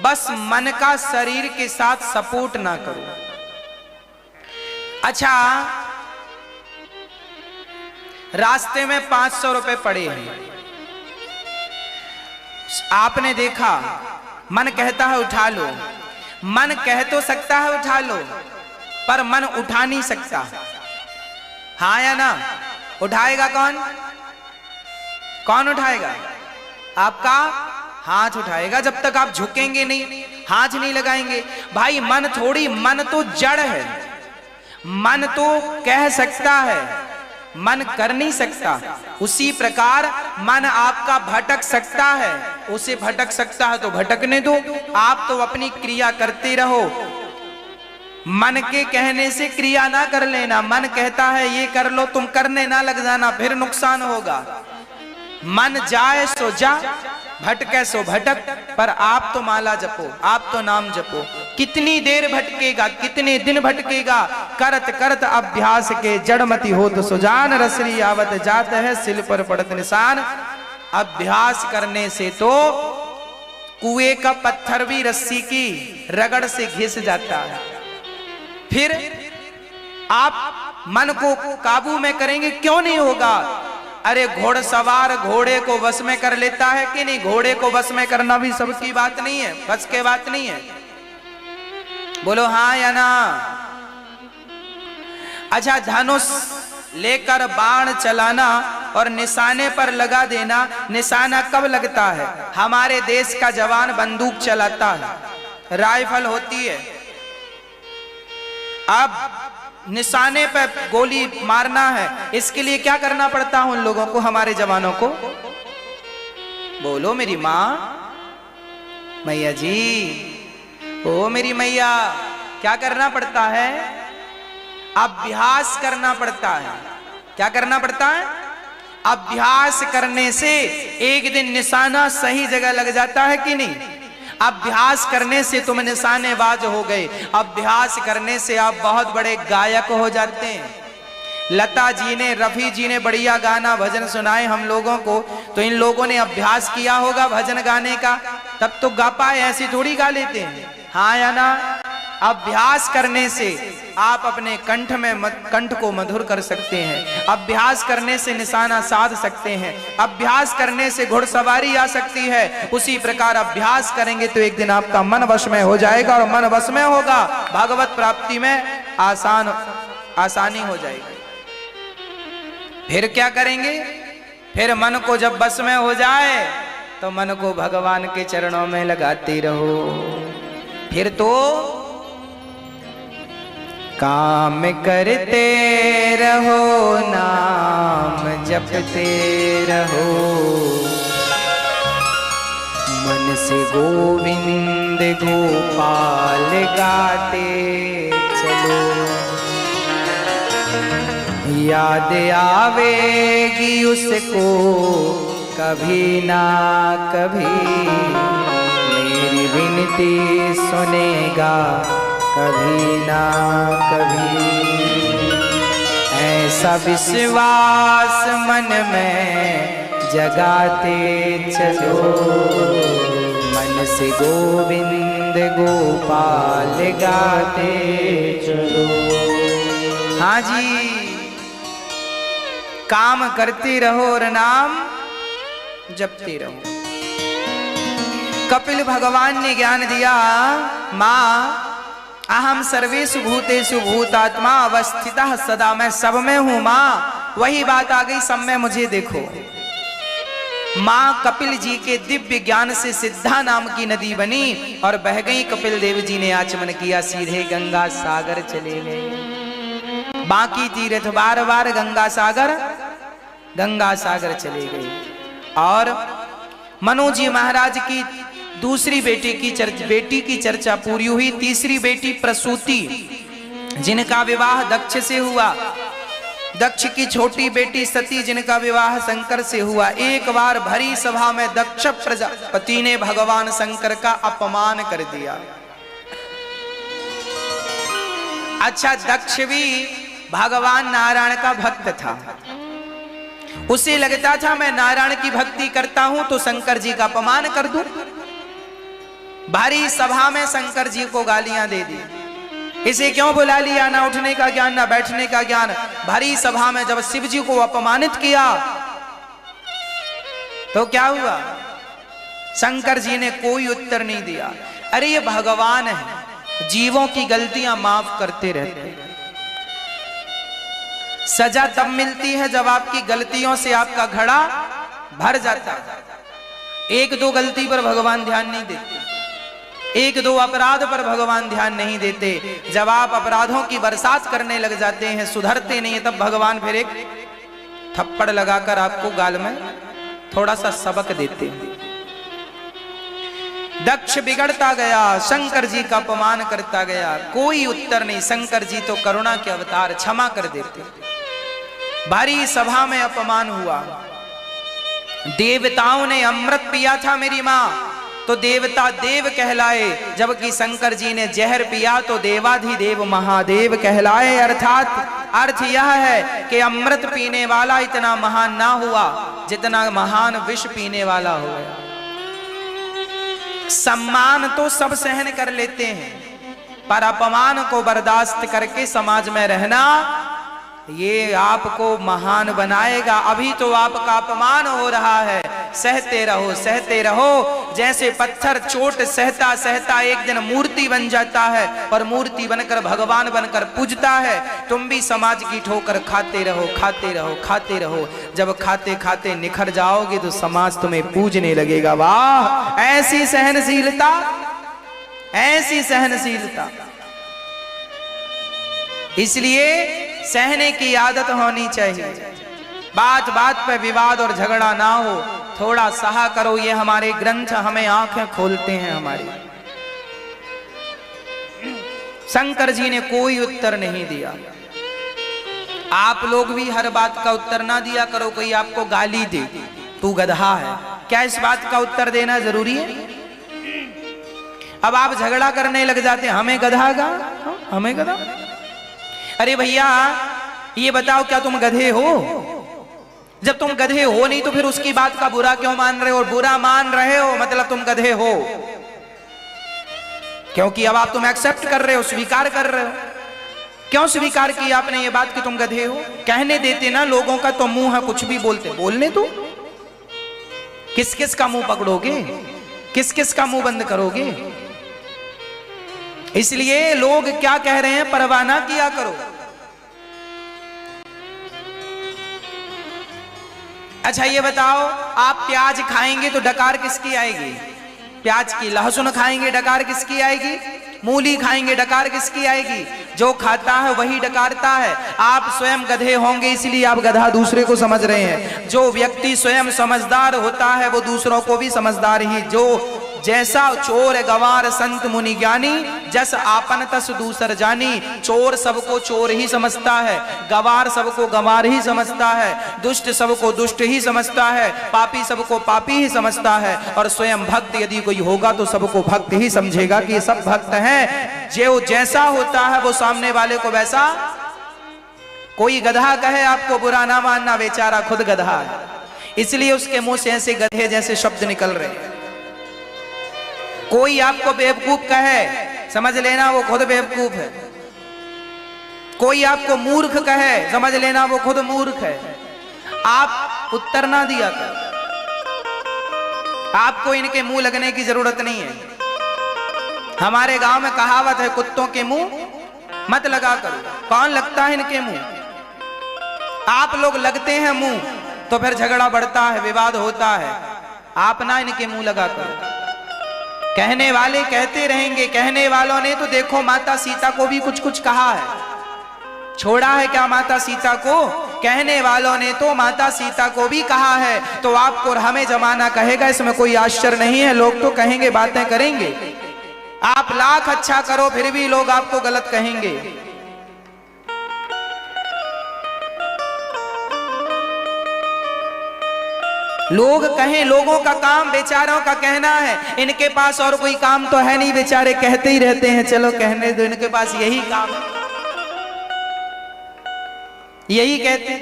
बस मन का शरीर के साथ सपोर्ट ना करो। अच्छा, रास्ते में 500 रुपए पड़े हैं, आपने देखा, मन कहता है उठा लो। मन कह तो सकता है उठा लो, पर मन उठा नहीं सकता। हाँ या ना? उठाएगा कौन? कौन उठाएगा? आपका हाथ उठाएगा। जब तक आप झुकेंगे नहीं, हाथ नहीं लगाएंगे। भाई मन थोड़ी, मन तो जड़ है। मन तो कह सकता है, मन कर नहीं सकता। उसी प्रकार मन आपका भटक सकता है, उसे भटक सकता है तो भटकने दो। आप तो अपनी क्रिया करते रहो। मन के कहने से क्रिया ना कर लेना। मन कहता है ये कर लो, तुम करने ना लग जाना, फिर नुकसान होगा। मन जाए सो जा, भटके सो भटक, पर आप तो माला जपो, आप तो नाम जपो। कितनी देर भटकेगा, कितने दिन भटकेगा, करत करत अभ्यास के जड़मति हो तो सुजान, रसरी आवत जात है सिल पर पड़त निशान। अभ्यास करने से तो कुएं का पत्थर भी रस्सी की रगड़ से घिस जाता है। फिर आप मन को काबू में करेंगे, क्यों नहीं होगा? अरे घोड़सवार घोड़े को वश में कर लेता है कि नहीं? घोड़े को वश में करना भी सबकी बात नहीं है, बस के बात नहीं है। बोलो हाँ या ना? अच्छा, धनुष लेकर बाण चलाना और निशाने पर लगा देना, निशाना कब लगता है? हमारे देश का जवान बंदूक चलाता है, राइफल होती है। अब निशाने पर गोली मारना है, इसके लिए क्या करना पड़ता है उन लोगों को, हमारे जवानों को? बोलो मेरी माँ, मैया जी, ओ मेरी मैया, क्या करना पड़ता है? अभ्यास करना पड़ता है। क्या करना पड़ता है? अभ्यास करने से एक दिन निशाना सही जगह लग जाता है कि नहीं? अभ्यास करने से तुम निशानेबाज हो गए, अभ्यास करने से आप बहुत बड़े गायक हो जाते हैं। लता जी ने, रफी जी ने बढ़िया गाना भजन सुनाए हम लोगों को, तो इन लोगों ने अभ्यास किया होगा भजन गाने का, तब तो गा पाए, ऐसी थोड़ी गा लेते हैं। हाँ या ना? अभ्यास करने से आप अपने कंठ को मधुर कर सकते हैं, अभ्यास करने से निशाना साध सकते हैं, अभ्यास करने से घुड़सवारी आ सकती है। उसी प्रकार अभ्यास करेंगे तो एक दिन आपका मन वश में हो जाएगा, और मन वश में होगा, भगवत प्राप्ति में आसानी हो जाएगी। फिर क्या करेंगे? फिर मन को जब वश में हो जाए तो मन को भगवान के चरणों में लगाते रहो। फिर तो काम करते रहो, नाम जपते रहो, मन से गोविंद गोपाल गाते चलो। याद आवेगी उसको कभी ना कभी, मेरी विनती सुनेगा कभी ना कभी। ऐसा विश्वास मन में जगाते चलो, मन से गोविंद गोपाल गाते चलो। हाँ जी, काम करते रहो और नाम जपते रहो। कपिल भगवान ने ज्ञान दिया, माँ अहम सर्वेषु भूतेषु भूतात्मा अवस्थितः सदा, मैं सब में हूं माँ। वही बात आ गई, सब में मुझे देखो। माँ कपिल जी के दिव्य ज्ञान से सिद्धा नाम की नदी बनी और बह गई। कपिल देव जी ने आचमन किया, सीधे गंगा सागर चले गए। बाकी तीर्थ बार बार गंगा सागर चले गए। और मनु जी महाराज की दूसरी बेटी की चर्चा पूरी हुई। तीसरी बेटी प्रसूति, जिनका विवाह दक्ष से हुआ। दक्ष की छोटी बेटी सती, जिनका विवाह शंकर से हुआ। एक बार भरी सभा में दक्ष प्रजापति ने भगवान शंकर का अपमान कर दिया। अच्छा, दक्ष भी भगवान नारायण का भक्त था। उसे लगता था मैं नारायण की भक्ति करता हूं तो शंकर जी का अपमान कर दूं। भारी सभा में शंकर जी को गालियां दे दी। इसे क्यों बुला लिया? ना उठने का ज्ञान, ना बैठने का ज्ञान। भारी सभा में जब शिव जी को अपमानित किया तो क्या हुआ? शंकर जी ने कोई उत्तर नहीं दिया। अरे ये भगवान है, जीवों की गलतियां माफ करते रहते हैं। सजा तब मिलती है जब आपकी गलतियों से आपका घड़ा भर जाता है। एक दो गलती पर भगवान ध्यान नहीं देते, एक दो अपराध पर भगवान ध्यान नहीं देते। जब आप अपराधों की बरसात करने लग जाते हैं, सुधरते नहीं है, तब भगवान फिर एक थप्पड़ लगाकर आपको गाल में थोड़ा सा सबक देते हैं। दक्ष बिगड़ता गया, शंकर जी का अपमान करता गया, कोई उत्तर नहीं। शंकर जी तो करुणा के अवतार, क्षमा कर देते। भारी सभा में अपमान हुआ। देवताओं ने अमृत पिया था मेरी मां, तो देवता देव कहलाए, जबकि शंकर जी ने जहर पिया तो देवाधिदेव महादेव कहलाए। अर्थात अर्थ यह है कि अमृत पीने वाला इतना महान ना हुआ जितना महान विष पीने वाला हो गया। सम्मान तो सब सहन कर लेते हैं, पर अपमान को बर्दाश्त करके समाज में रहना, ये आपको महान बनाएगा। अभी तो आपका अपमान हो रहा है, सहते रहो, सहते रहो। जैसे पत्थर चोट सहता सहता एक दिन मूर्ति बन जाता है और मूर्ति बनकर भगवान बनकर पूजता है, तुम भी समाज की ठोकर खाते रहो, खाते रहो, खाते रहो। जब खाते खाते निखर जाओगे तो समाज तुम्हें पूजने लगेगा। वाह, ऐसी सहनशीलता, ऐसी सहनशीलता। इसलिए सहने की आदत होनी चाहिए। बात बात पे विवाद और झगड़ा ना हो, थोड़ा सहा करो। ये हमारे ग्रंथ हमें आंखें खोलते हैं हमारी। शंकर जी ने कोई उत्तर नहीं दिया। आप लोग भी हर बात का उत्तर ना दिया करो। कोई आपको गाली दे, तू गधा है, क्या इस बात का उत्तर देना जरूरी है? अब आप झगड़ा करने लग जाते, हमें गधा गा, हमें गधा। अरे भैया ये बताओ, क्या तुम गधे हो? जब तुम गधे हो नहीं तो फिर उसकी बात का बुरा क्यों मान रहे हो? और बुरा मान रहे हो मतलब तुम गधे हो, क्योंकि अब आप तुम एक्सेप्ट कर रहे हो, स्वीकार कर रहे हो। क्यों स्वीकार किया आपने ये बात कि तुम गधे हो? कहने देते ना लोगों का तो मुंह है, कुछ भी बोलते, बोलने तो। किस किस का मुंह पकड़ोगे, किस किस का मुंह बंद करोगे? इसलिए लोग क्या कह रहे हैं परवाह ना किया करो। अच्छा ये बताओ, आप प्याज खाएंगे तो डकार किसकी आएगी? प्याज की। लहसुन खाएंगे डकार किसकी आएगी? मूली खाएंगे डकार किसकी आएगी? जो खाता है वही डकारता है। आप स्वयं गधे होंगे इसलिए आप गधा दूसरे को समझ रहे हैं। जो व्यक्ति स्वयं समझदार होता है वो दूसरों को भी समझदार ही। जो जैसा चोर गवार संत मुनि ज्ञानी, जस आपन तस दूसर जानी। चोर सबको चोर ही समझता है, गवार सबको गवार ही समझता है, दुष्ट सबको दुष्ट ही समझता है, पापी सबको पापी ही समझता है, और स्वयं भक्त यदि कोई होगा तो सबको भक्त ही समझेगा कि ये सब भक्त हैं। जो जैसा होता है वो सामने वाले को वैसा। कोई गधा कहे आपको बुरा ना मानना, बेचारा खुद गधा है, इसलिए उसके मुंह से ऐसे गधे जैसे शब्द निकल रहे हैं। कोई आपको बेवकूफ कहे, समझ लेना वो खुद बेवकूफ है। कोई आपको मूर्ख कहे, समझ लेना वो खुद मूर्ख है। आप उत्तर ना दिया कर, आपको इनके मुंह लगने की जरूरत नहीं है। हमारे गांव में कहावत है, कुत्तों के मुंह मत लगा करो। कौन लगता है इनके मुंह? आप लोग लगते हैं मुंह तो फिर झगड़ा बढ़ता है, विवाद होता है। आप ना इनके मुंह लगा करो। कहने वाले कहते रहेंगे। कहने वालों ने तो देखो माता सीता को भी कुछ कुछ कहा है, छोड़ा है क्या माता सीता को? कहने वालों ने तो माता सीता को भी कहा है। तो आपको और हमें जमाना कहेगा, इसमें कोई आश्चर्य नहीं है। लोग तो कहेंगे, बातें करेंगे। आप लाख अच्छा करो फिर भी लोग आपको गलत कहेंगे। लोग कहें, लोगों का काम बेचारों का कहना है। इनके पास और कोई काम तो है नहीं, बेचारे कहते ही रहते हैं। चलो कहने दो, इनके पास यही काम है, यही कहते,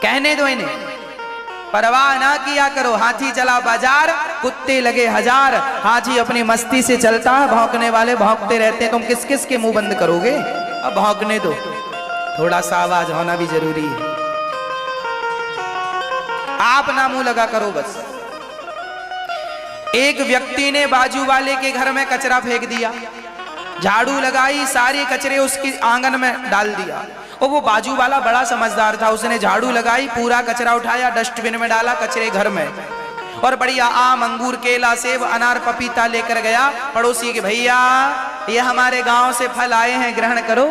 कहने दो इन्हें, परवाह ना किया करो। हाथी चला बाजार, कुत्ते लगे हजार। हाथी अपनी मस्ती से चलता है, भौंकने वाले भौंकते रहते हैं। तुम किस किस के मुंह बंद करोगे? अब भौंकने दो, थोड़ा सा आवाज होना भी जरूरी है। आप ना मुंह लगा करो बस। एक व्यक्ति ने बाजू वाले के घर में कचरा फेंक दिया, झाड़ू लगाई, सारे कचरे उसकी आंगन में डाल दिया। और वो बाजू वाला बड़ा समझदार था, उसने झाड़ू लगाई, पूरा कचरा उठाया, डस्टबिन में डाला, कचरे घर में, और बढ़िया आम, अंगूर, केला, सेब, अनार, पपीता लेकर गया। पड़ोसी के, भैया ये हमारे गांव से फल आए हैं, ग्रहण करो।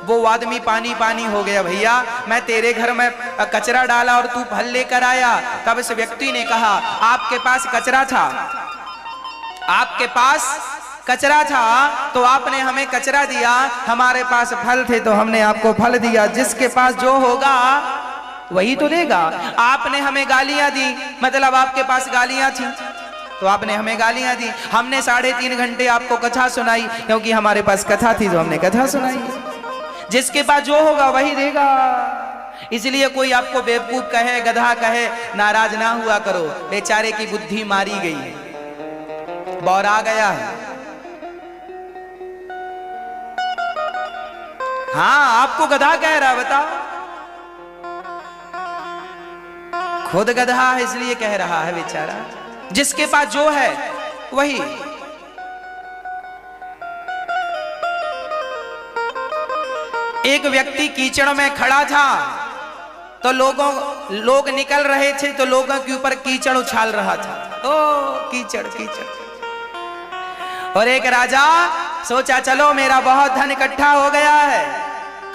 वो आदमी पानी पानी हो गया। भैया मैं तेरे घर में कचरा डाला और तू फल लेकर आया। तब इस व्यक्ति ने कहा आपके पास कचरा था, आपके पास कचरा था तो आपने हमें कचरा दिया, हमारे पास फल थे तो हमने आपको फल दिया। जिसके पास जो होगा वही तो देगा। आपने हमें गालियां दी, मतलब आपके पास गालियां थी तो आपने हमें गालियां दी। हमने 3.5 घंटे आपको कथा सुनाई, क्योंकि हमारे पास कथा थी तो हमने कथा सुनाई। जिसके पास जो होगा वही देगा। इसलिए कोई आपको बेवकूफ कहे, गधा कहे, नाराज ना हुआ करो। बेचारे की बुद्धि मारी गई है, बौरा गया है। हाँ, आपको गधा कह रहा, बताओ। खुद गधा है इसलिए कह रहा है बेचारा। जिसके पास जो है वही। एक व्यक्ति कीचड़ में खड़ा था तो लोग निकल रहे थे तो लोगों के ऊपर कीचड़ उछाल रहा था। ओ कीचड़ कीचड़। और एक राजा सोचा चलो मेरा बहुत धन इकट्ठा हो गया है,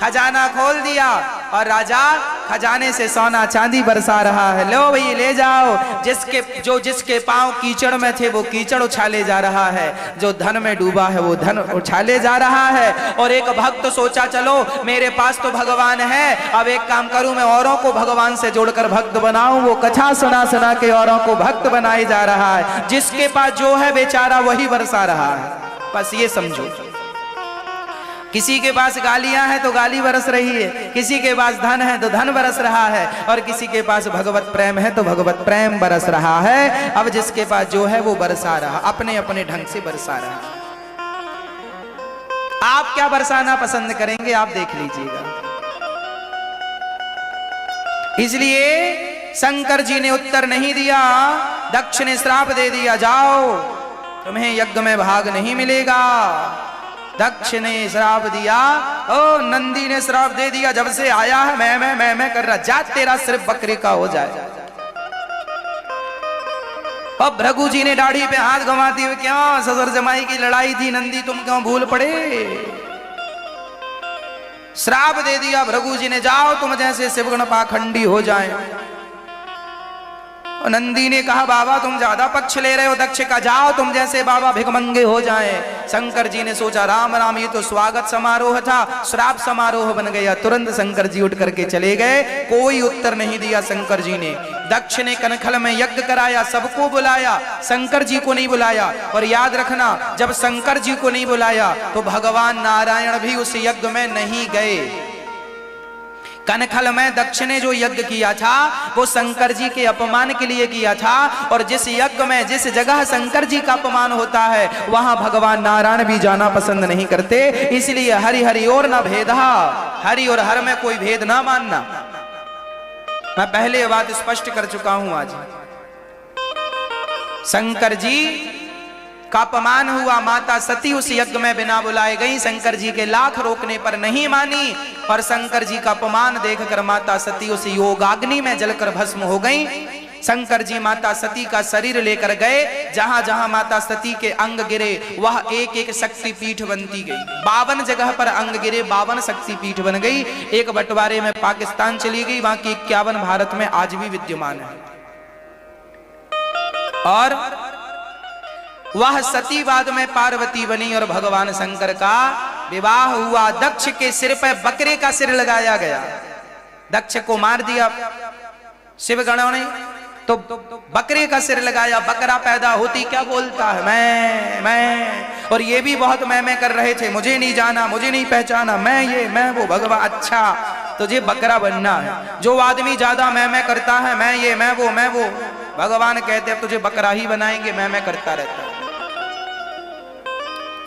खजाना खोल दिया और राजा खजाने से सोना चांदी बरसा रहा है। लो भाई ले जाओ। जिसके पांव कीचड़ में थे वो कीचड़ उछाले जा रहा है, जो धन में डूबा है वो धन उछाले जा रहा है। और एक भक्त सोचा चलो मेरे पास तो भगवान है, अब एक काम करूं मैं औरों को भगवान से जोड़कर भक्त बनाऊं। वो कथा सुना सुना के औरों को भक्त बनाए जा रहा है। जिसके पास जो है बेचारा वही बरसा रहा है। बस ये समझो, किसी के पास गालियां हैं तो गाली बरस रही है, किसी के पास धन है तो धन बरस रहा है, और किसी के पास भगवत प्रेम है तो भगवत प्रेम बरस रहा है। अब जिसके पास जो है वो बरसा रहा, अपने अपने ढंग से बरसा रहा। आप क्या बरसाना पसंद करेंगे आप देख लीजिएगा। इसलिए शंकर जी ने उत्तर नहीं दिया, दक्ष ने श्राप दे दिया, जाओ तुम्हें यज्ञ में भाग नहीं मिलेगा। दक्ष ने श्राप दिया, ओ नंदी ने श्राप दे दिया, जब से आया है मैं कर रहा, जा तेरा सिर्फ बकरे का हो जाए। अब भृगु जी ने दाढ़ी पे हाथ घुमाते हुए, क्यों ससुर जमाई की लड़ाई थी नंदी तुम क्यों भूल पड़े। श्राप दे दिया भृगु जी ने, जाओ तुम जैसे शिवगण पाखंडी हो जाए। नंदी ने कहा बाबा तुम ज्यादा पक्ष ले रहे हो दक्ष का, जाओ तुम जैसे बाबा भिखमंगे हो जाएं। शंकर जी ने सोचा राम राम, ये तो स्वागत समारोह था, श्राप समारोह बन गया। तुरंत शंकर जी उठ करके चले गए। कोई उत्तर नहीं दिया शंकर जी ने। दक्ष ने कनखल में यज्ञ कराया, सबको बुलाया, शंकर जी को नहीं बुलाया। और याद रखना, जब शंकर जी को नहीं बुलाया तो भगवान नारायण भी उस यज्ञ में नहीं गए। कनखल में दक्ष ने जो यज्ञ किया था वो शंकर जी के अपमान के लिए किया था। और जिस यज्ञ में जिस जगह शंकर जी का अपमान होता है वहां भगवान नारायण भी जाना पसंद नहीं करते। इसलिए हरि हरि और न भेदा, हरि और हर में कोई भेद ना मानना। मैं पहले बात स्पष्ट कर चुका हूं। आज शंकर जी का अपमान हुआ, माता सती उस यज्ञ में बिना बुलाए गई, शंकर जी के लाख रोकने पर नहीं मानी। और शंकर जी का अपमान देखकर माता सती उस योगाग्नि में जलकर भस्म हो गई। शंकर जी माता सती का शरीर लेकर गए, जहां जहां माता सती के अंग गिरे वह एक एक शक्ति पीठ बनती गई। 52 जगह पर अंग गिरे, 52 शक्ति पीठ बन गई। एक बंटवारे में पाकिस्तान चली गई, बाकी 51 भारत में आज भी विद्यमान है। और वह सती बाद में पार्वती बनी और भगवान शंकर का विवाह हुआ। दक्ष के सिर पर बकरे का सिर लगाया गया, दक्ष को मार दिया शिवगणों ने, तो बकरे का सिर लगाया। बकरा पैदा होती क्या बोलता है, मैं। और ये भी बहुत मैं कर रहे थे, मुझे नहीं जाना, मुझे नहीं पहचाना, मैं वो। भगवान अच्छा तुझे बकरा बनना है। जो आदमी ज्यादा मैं करता है, मैं ये मैं वो, भगवान कहते अब तुझे बकरा ही बनाएंगे, मैं करता रहता।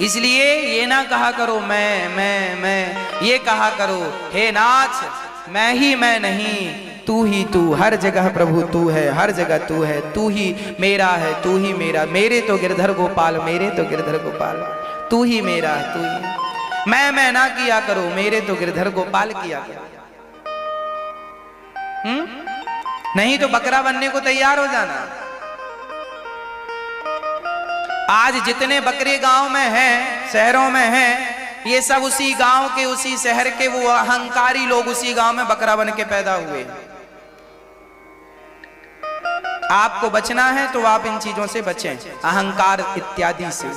इसलिए ये ना कहा करो मैं, ये कहा करो हे नाथ मैं ही मैं नहीं, तू ही तू, हर जगह प्रभु तू है, हर जगह तू है, तू ही मेरा है, तू ही मेरा। मेरे तो गिरधर गोपाल, मेरे तो गिरधर गोपाल, तू ही मेरा है, तू ही। मैं ना किया करो, मेरे तो गिरधर गोपाल किया करो। नहीं तो बकरा बनने को तैयार हो जाना। आज जितने बकरे गांव में हैं, शहरों में हैं, ये सब उसी गांव के, उसी शहर के वो अहंकारी लोग उसी गांव में बकरा बन के पैदा हुए। आपको बचना है तो आप इन चीजों से बचें, अहंकार इत्यादि से।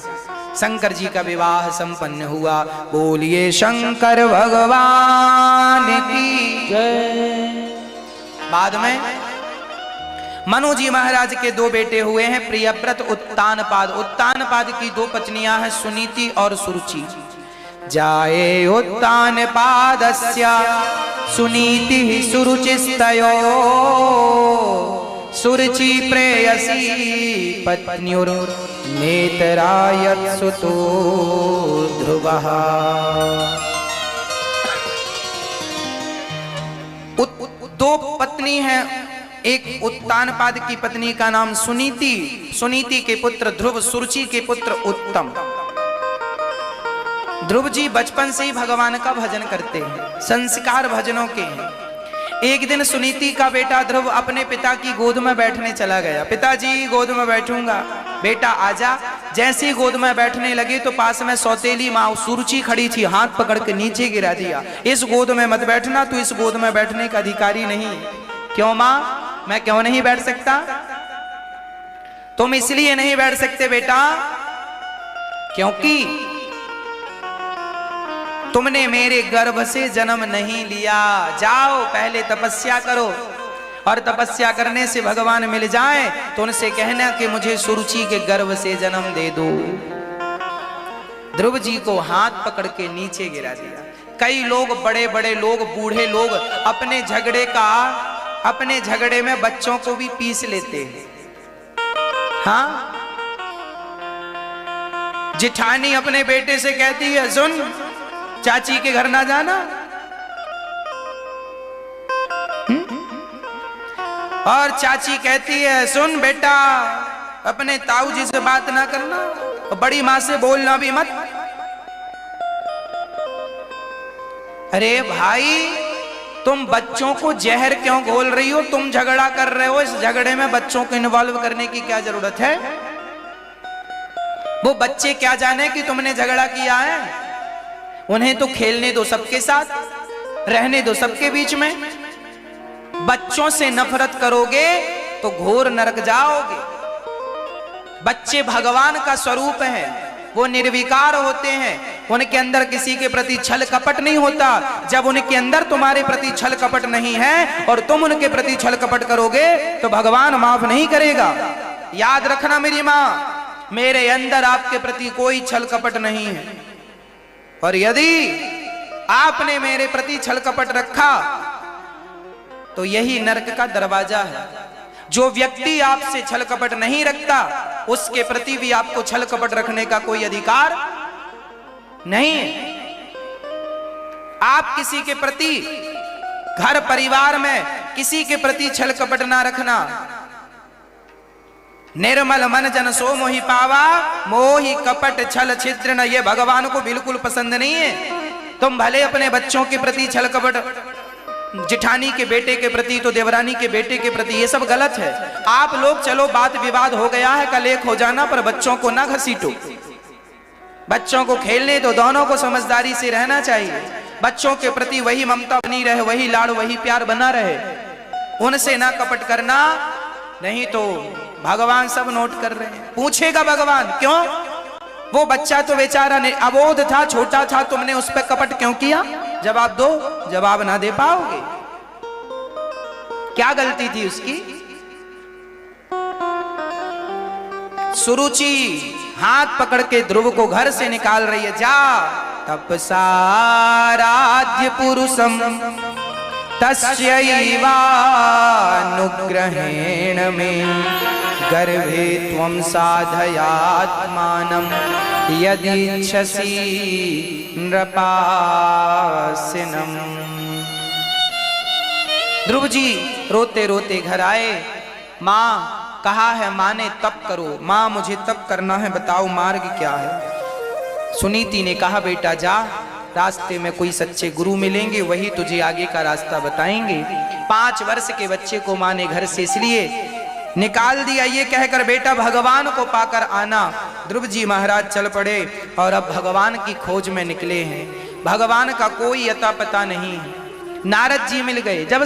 शंकर जी का विवाह संपन्न हुआ। बोलिए शंकर भगवान की जय। बाद में मनु जी महाराज के दो बेटे हुए हैं, प्रियव्रत उत्तानपाद। उत्तानपाद की दो पत्नियां हैं, सुनीति और सुरुचि। जाये उत्तानपादस्य सुनीति सुरुचिस्तयो सुरुचि प्रेयसी पत्न्युर नेतरायत सुतो ध्रुवः। दो पत्नी हैं, एक उत्तानपाद की पत्नी का नाम सुनीति, सुनीति के पुत्र ध्रुव, सुरुचि के पुत्र उत्तम। ध्रुव जी बचपन से ही भगवान का भजन करते हैं, संस्कार भजनों के हैं। एक दिन सुनीति का बेटा ध्रुव अपने पिता की गोद में बैठने चला गया। पिताजी गोद में बैठूंगा, बेटा आजा। जैसे ही गोद में बैठने लगे तो पास में सौतेली माँ सुरुचि खड़ी थी, हाथ पकड़ के नीचे गिरा दिया। इस गोद में मत बैठना, तू इस गोद में बैठने का अधिकारी नहीं है। क्यों माँ, मैं क्यों नहीं बैठ सकता? तुम इसलिए नहीं बैठ सकते बेटा क्योंकि तुमने मेरे गर्भ से जन्म नहीं लिया। जाओ पहले तपस्या करो, और तपस्या करने से भगवान मिल जाए तो उनसे कहना कि मुझे सुरुचि के गर्भ से जन्म दे दो। ध्रुव जी को हाथ पकड़ के नीचे गिरा दिया। कई लोग, बड़े बड़े लोग, बूढ़े लोग अपने झगड़े में बच्चों को भी पीस लेते हैं। हाँ, जिठानी अपने बेटे से कहती है, सुन चाची के घर ना जाना। और चाची कहती है, सुन बेटा अपने ताऊ जी से बात ना करना, और बड़ी मां से बोलना भी मत। अरे भाई, तुम बच्चों को जहर क्यों घोल रही हो? तुम झगड़ा कर रहे हो, इस झगड़े में बच्चों को इन्वॉल्व करने की क्या जरूरत है? वो बच्चे क्या जाने कि तुमने झगड़ा किया है? उन्हें तो खेलने दो सबके साथ, रहने दो सबके बीच में। बच्चों से नफरत करोगे तो घोर नरक जाओगे। बच्चे भगवान का स्वरूप है, वो निर्विकार होते हैं, उनके अंदर किसी के प्रति छल कपट नहीं होता। जब उनके अंदर तुम्हारे प्रति छल कपट नहीं है और तुम उनके प्रति छल कपट करोगे तो भगवान माफ नहीं करेगा। याद रखना मेरी माँ, मेरे अंदर आपके प्रति कोई छल कपट नहीं है, और यदि आपने मेरे प्रति छल कपट रखा तो यही नरक का दरवाजा है। जो व्यक्ति आपसे छल कपट नहीं रखता उसके प्रति भी आपको छल कपट रखने का कोई अधिकार नहीं है। आप किसी के प्रति, घर परिवार में किसी के प्रति छल कपट ना रखना। निर्मल मन जन सो मोहि पावा, मोहि कपट छल छिद्र न, ये भगवान को बिल्कुल पसंद नहीं है। तुम भले अपने बच्चों के प्रति छल कपट, जिठानी के बेटे के प्रति, तो देवरानी के बेटे के प्रति, ये सब गलत है। आप लोग चलो बात विवाद हो गया है, कल एक हो जाना, पर बच्चों को ना घसीटो। बच्चों को खेलने दो, दोनों को समझदारी से रहना चाहिए। बच्चों के प्रति वही ममता बनी रहे, वही लाड़, वही प्यार बना रहे, उनसे ना कपट करना, नहीं तो भगवान सब नोट कर रहे हैं। पूछेगा भगवान क्यों? वो बच्चा तो बेचारा अबोध था, छोटा था, तुमने उस पर कपट क्यों किया? जवाब दो, जवाब ना दे पाओगे। क्या गलती थी उसकी? सुरुचि हाथ पकड़ के ध्रुव को घर से निकाल रही है। जा तपसाराध्य पुरुषम तस्यैवानुग्रहेण में गर्भे त्वं साधयात्मानं यदीच्छसि नृपासिनम्। ध्रुव जी रोते रोते घर आए। माँ, कहा है माँ ने तप करो। माँ, मुझे तप करना है, बताओ मार्ग क्या है? सुनीति ने कहा, बेटा जा, रास्ते में कोई सच्चे गुरु मिलेंगे, वही तुझे आगे का रास्ता बताएंगे। 5 वर्ष के बच्चे को माँ ने घर से इसलिए निकाल दिया। ये कहकर बेटा भगवान को पाकर आना। ध्रुव जी महाराज चल पड़े और अब भगवान की खोज में निकले हैं। भगवान का कोई अता पता नहीं है। नारद जी मिल गए। जब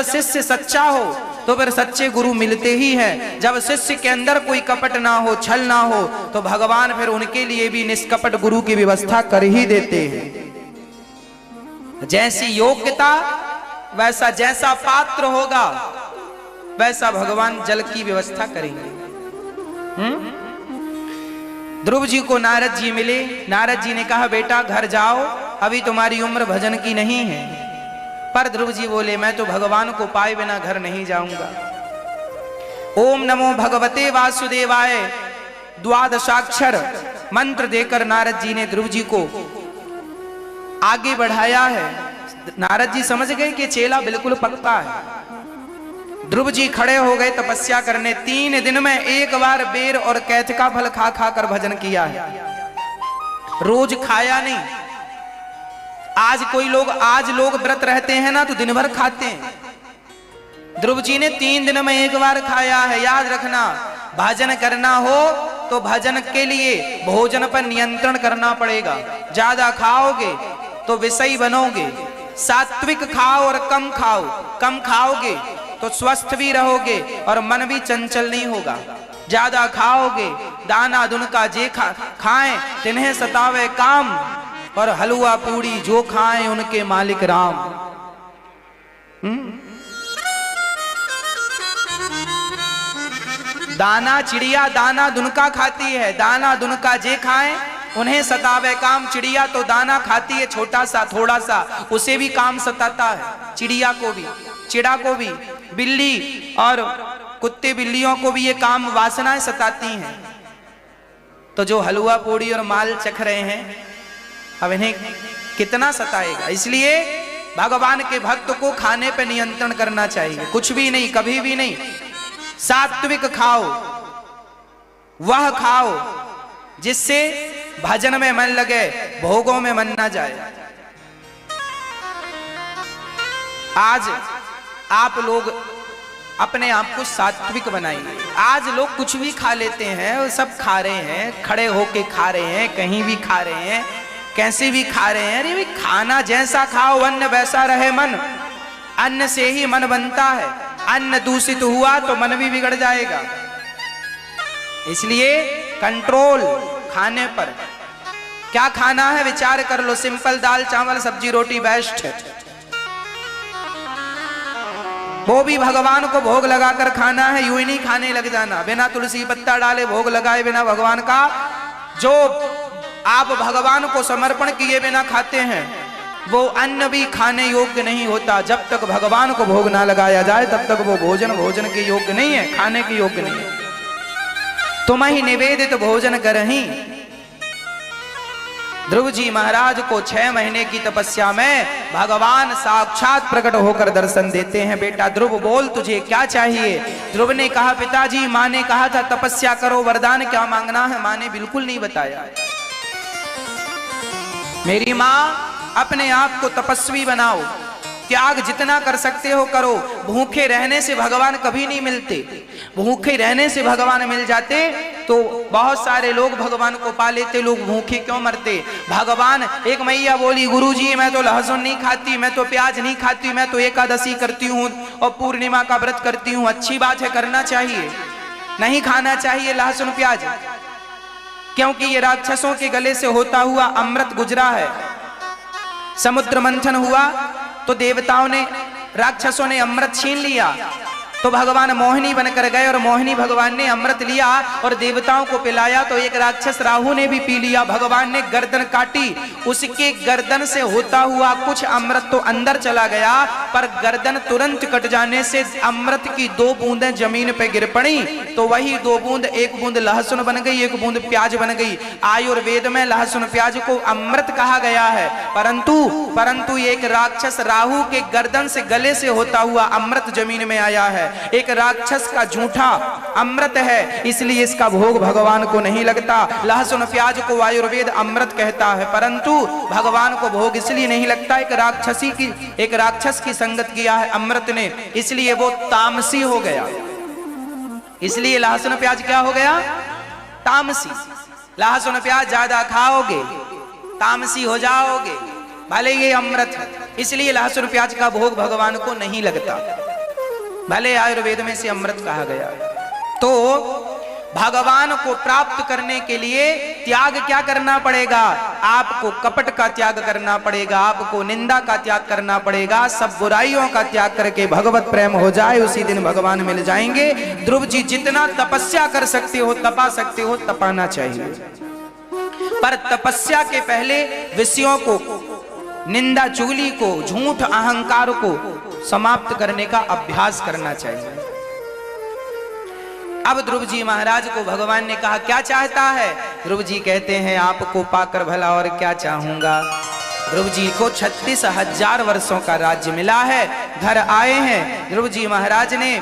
शिष्य सच्चा हो तो फिर सच्चे गुरु मिलते ही हैं। जब शिष्य के अंदर कोई कपट ना हो, छल ना हो, तो भगवान फिर उनके लिए भी निष्कपट गुरु की व्यवस्था कर ही देते हैं। जैसी योग्यता वैसा, जैसा पात्र होगा वैसा भगवान जल की व्यवस्था करेंगे। ध्रुव जी को नारद जी मिले। नारद जी ने कहा बेटा घर जाओ, अभी तुम्हारी उम्र भजन की नहीं है। पर ध्रुव जी बोले मैं तो भगवान को पाए बिना घर नहीं जाऊंगा। ओम नमो भगवते वासुदेवाय द्वादशाक्षर मंत्र देकर नारद जी ने ध्रुव जी को आगे बढ़ाया है। नारद जी समझ गए कि चेला बिल्कुल पक्का है। ध्रुव जी खड़े हो गए तपस्या करने। 3 दिन में एक बार बेर और कैथ का फल खा खा कर भजन किया है। रोज खाया नहीं। आज लोग व्रत रहते हैं ना तो दिन भर खाते हैं। ध्रुव जी ने 3 दिन में एक बार खाया है। याद रखना, भजन करना हो तो भजन के लिए भोजन पर नियंत्रण करना पड़ेगा। ज्यादा खाओगे तो विषयी बनोगे। सात्विक खाओ और कम खाओ। कम खाओगे तो स्वस्थ भी रहोगे और मन भी चंचल नहीं होगा। ज्यादा खाओगे, दाना दुनका जे खाएं तिन्हें सतावे काम, और हलवा पूड़ी जो खाएं उनके मालिक राम। दाना चिड़िया दाना दुनका खाती है। दाना दुनका जे खाएं उन्हें सतावे काम। चिड़िया तो दाना खाती है छोटा सा थोड़ा सा, उसे भी काम सताता है। चिड़िया को भी, चिड़ा को भी, बिल्ली और कुत्ते बिल्लियों को भी ये काम वासनाएं सताती हैं। तो जो हलवा पूड़ी और माल चख रहे हैं अब इन्हें कितना सताएगा। इसलिए भगवान के भक्त को खाने पर नियंत्रण करना चाहिए। कुछ भी नहीं, कभी भी नहीं। सात्विक खाओ, वह खाओ जिससे भजन में मन लगे, भोगों में मन ना जाए। आज आप लोग अपने आप को सात्विक बनाइए। आज लोग कुछ भी खा लेते हैं और सब खा रहे हैं, खड़े होके खा रहे हैं, कहीं भी खा रहे हैं, कैसे भी खा रहे हैं। अरे भाई खाना जैसा खाओ अन्न वैसा रहे मन। अन्न से ही मन बनता है। अन्न दूषित हुआ तो मन भी बिगड़ जाएगा। इसलिए कंट्रोल खाने पर। क्या खाना है विचार कर लो। सिंपल दाल चावल सब्जी रोटी बेस्ट है। वो भी भगवान को भोग लगाकर खाना है। यूं ही नहीं खाने लग जाना बिना तुलसी पत्ता डाले, भोग लगाए बिना भगवान का। जो आप भगवान को समर्पण किए बिना खाते हैं वो अन्न भी खाने योग्य नहीं होता। जब तक भगवान को भोग ना लगाया जाए तब तक वो भोजन के योग्य नहीं है, खाने के योग्य नहीं है। तुम ही निवेदित भोजन करही। ध्रुव जी महाराज को 6 महीने की तपस्या में भगवान साक्षात प्रकट होकर दर्शन देते हैं। बेटा ध्रुव बोल तुझे क्या चाहिए। ध्रुव ने कहा पिताजी माँ ने कहा था तपस्या करो, वरदान क्या मांगना है। माँ ने बिल्कुल नहीं बताया। मेरी माँ अपने आप को तपस्वी बनाओ, त्याग जितना कर सकते हो करो। भूखे रहने से भगवान कभी नहीं मिलते। भूखे रहने से भगवान मिल जाते तो बहुत सारे लोग भगवान को पा लेते। लोग भूखे क्यों मरते। भगवान, एक मैया बोली गुरुजी मैं तो लहसुन नहीं खाती, मैं तो प्याज नहीं खाती, मैं तो एकादशी करती हूँ और पूर्णिमा का व्रत करती हूँ। अच्छी बात है, करना चाहिए, नहीं खाना चाहिए लहसुन प्याज, क्योंकि ये राक्षसों के गले से होता हुआ अमृत गुजरा है। समुद्र मंथन हुआ तो देवताओं ने, राक्षसों ने अमृत छीन लिया तो भगवान मोहिनी बनकर गए और मोहिनी भगवान ने अमृत लिया और देवताओं को पिलाया। तो एक राक्षस राहु ने भी पी लिया। भगवान ने गर्दन काटी, उसके गर्दन से होता हुआ कुछ अमृत तो अंदर चला गया, पर गर्दन तुरंत कट जाने से अमृत की 2 बूंदें जमीन पे गिर पड़ी। तो वही 2 बूंद, एक बूंद लहसुन बन गई, एक बूंद प्याज बन गई। आयुर्वेद में लहसुन प्याज को अमृत कहा गया है। परंतु एक राक्षस राहु के गर्दन से, गले से होता हुआ अमृत जमीन में आया है। एक राक्षस का झूठा अमृत है, इसलिए इसका भोग भगवान को नहीं लगता। लहसुन प्याज को आयुर्वेद अमृत कहता है, परंतु भगवान को भोग इसलिए नहीं लगता। एक राक्षस की संगत किया है अमृत ने, इसलिए वो तामसी हो गया। इसलिए लहसुन प्याज क्या हो गया? तामसी। लहसुन प्याज ज्यादा खाओगे तामसी हो जाओगे, भले ये अमृत है। इसलिए लहसुन प्याज का भोग भगवान को नहीं लगता, भले आयुर्वेद में से अमृत कहा गया। तो भगवान को प्राप्त करने के लिए त्याग क्या करना पड़ेगा? आपको कपट का त्याग करना पड़ेगा, आपको निंदा का त्याग करना पड़ेगा, सब बुराइयों का त्याग करके भगवत प्रेम हो जाए, उसी दिन भगवान मिल जाएंगे। ध्रुव जी जितना तपस्या कर सकते हो, तपा सकते हो, तपाना चाहिए, पर तपस्या के पहले विषयों को, निंदा चुगली को, झूठ अहंकार को समाप्त करने का अभ्यास करना चाहिए। अब ध्रुव जी महाराज को भगवान ने कहा क्या चाहता है? ध्रुव जी कहते हैं आपको पाकर भला और क्या चाहूंगा। ध्रुव जी को 36,000 वर्षों का राज्य मिला है, घर आए हैं। ध्रुव जी महाराज ने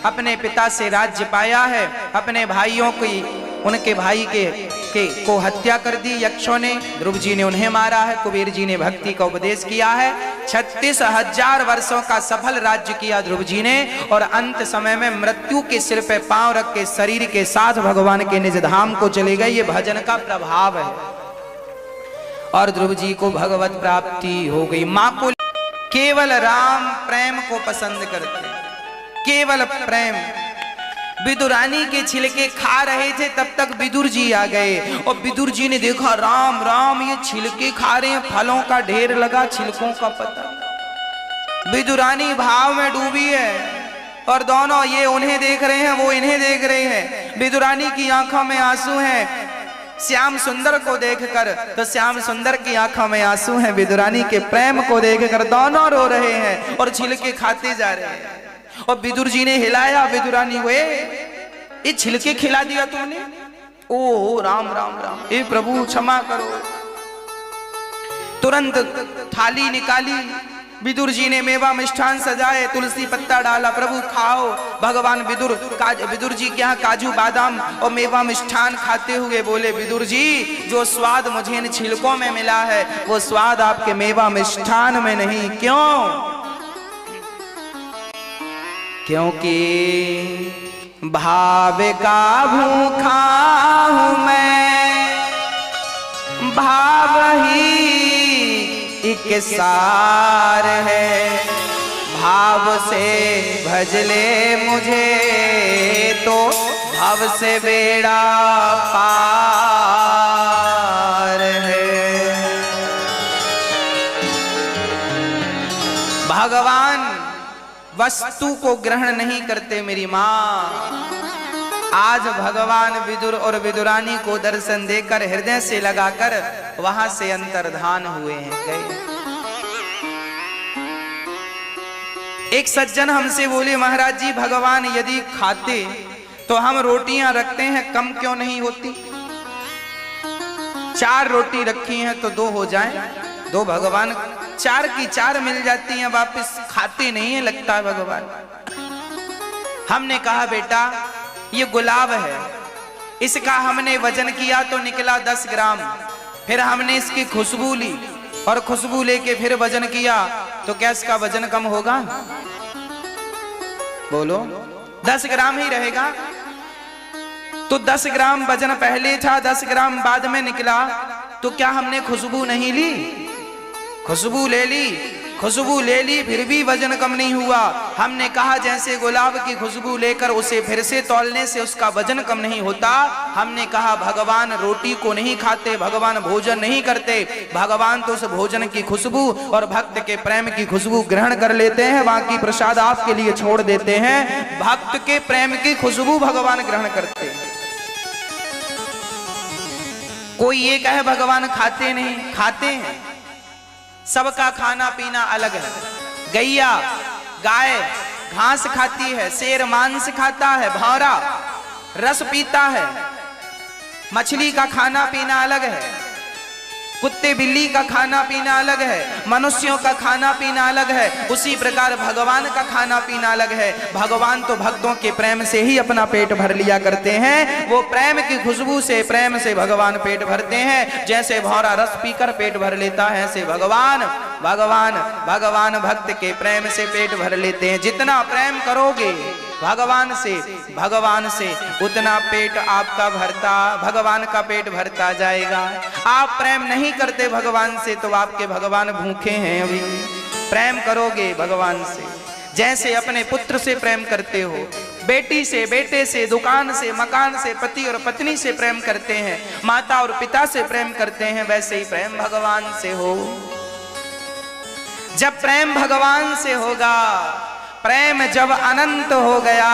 अपने पिता से राज्य पाया है, अपने भाइयों की, उनके भाई को हत्या कर दी यक्षों ने, ध्रुव जी ने उन्हें मारा है, कुबेर जी ने भक्ति का उपदेश किया है। 36,000 वर्षों का सफल राज्य किया ध्रुव जी ने, और अंत समय में मृत्यु के सिर पे पांव रख के शरीर के साथ भगवान के निज धाम को चले गए। ये भजन का प्रभाव है, और ध्रुव जी को भगवत प्राप्ति हो गई। मां को केवल राम प्रेम को पसंद करते, केवल प्रेम। विदुरानी के छिलके खा रहे थे, तब तक विदुर जी आ गए, और विदुर जी ने देखा राम राम ये छिलके खा रहे हैं, फलों का ढेर लगा, छिलकों का पता। विदुरानी भाव में डूबी है, और दोनों ये उन्हें देख रहे हैं, वो इन्हें देख रहे हैं। विदुरानी की आंखों में आंसू हैं, श्याम सुंदर को देखकर, तो श्याम सुंदर की आंखों में आंसू हैं। विदुरानी के प्रेम को देखकर दोनों रो रहे हैं और छिलके खाते जा रहे हैं। और विदुर जी ने हिलाया, विदुरानी हुए ये छिलके खिला दिया तुमने? ओ राम राम राम, हे प्रभु क्षमा करो। तुरंत थाली निकाली, विदुर जी ने मेवा मिष्ठान सजाए, तुलसी पत्ता डाला, प्रभु खाओ। भगवान विदुर जी के यहाँ काजू बादाम और मेवा मिष्ठान खाते हुए बोले, विदुर जी जो स्वाद मुझे इन छिलकों में मिला है वो स्वाद आपके मेवा मिष्ठान में नहीं। क्यों? क्योंकि भाव का भूखा हूं मैं, भाव ही एक सार है, भाव से भजले मुझे तो भाव से बेड़ा पार है। भगवान वस्तु को ग्रहण नहीं करते मेरी माँ। आज भगवान विदुर और विदुरानी को दर्शन देकर हृदय से लगाकर वहां से अंतर्धान हुए हैं, गए। एक सज्जन हमसे बोले, महाराज जी भगवान यदि खाते तो हम रोटियां रखते हैं, कम क्यों नहीं होती? 4 रोटी रखी हैं तो 2 हो जाएं, 2 भगवान 4 की 4 मिल जाती हैं, वापस खाते नहीं है, लगता है भगवान। हमने कहा बेटा ये गुलाब है, इसका हमने वजन किया तो निकला 10 ग्राम, फिर हमने इसकी खुशबू ली और खुशबू लेके फिर वजन किया तो क्या इसका वजन कम होगा? बोलो, 10 ग्राम ही रहेगा। तो 10 ग्राम वजन पहले था, 10 ग्राम बाद में निकला, तो क्या हमने खुशबू नहीं ली? खुशबू ले ली, खुशबू ले ली, फिर भी वजन कम नहीं हुआ। हमने कहा जैसे गुलाब की खुशबू लेकर उसे फिर से तौलने से उसका वजन कम नहीं होता। हमने कहा भगवान रोटी को नहीं खाते, भगवान भोजन नहीं करते, भगवान तो उस भोजन की खुशबू और भक्त के प्रेम की खुशबू ग्रहण कर लेते हैं, बाकी प्रसाद आपके लिए छोड़ देते हैं। भक्त के प्रेम की खुशबू भगवान ग्रहण करते हैं। कोई ये कहे भगवान खाते नहीं, खाते हैं। सबका खाना पीना अलग है। गैया गाय घास खाती है, शेर मांस खाता है, भौरा रस पीता है। मछली का खाना पीना अलग है, कुत्ते बिल्ली का खाना पीना अलग है, मनुष्यों का खाना पीना अलग है। उसी प्रकार भगवान का खाना पीना अलग है। भगवान तो भक्तों के प्रेम से ही अपना पेट भर लिया करते हैं। वो प्रेम की खुशबू से, प्रेम से भगवान पेट भरते हैं। जैसे भौरा रस पीकर पेट भर लेता है, ऐसे भगवान भगवान भक्त के प्रेम से पेट भर लेते हैं। जितना प्रेम करोगे भगवान से उतना पेट आपका भगवान का पेट भरता जाएगा। आप प्रेम नहीं करते भगवान से तो आपके भगवान भूखे हैं। अभी प्रेम करोगे भगवान से, जैसे अपने पुत्र से प्रेम करते हो, बेटी से, बेटे से, दुकान से, मकान से, पति और पत्नी से प्रेम करते हैं, माता और पिता से प्रेम करते हैं, वैसे ही प्रेम भगवान से हो। जब प्रेम भगवान से होगा, प्रेम जब अनंत हो गया,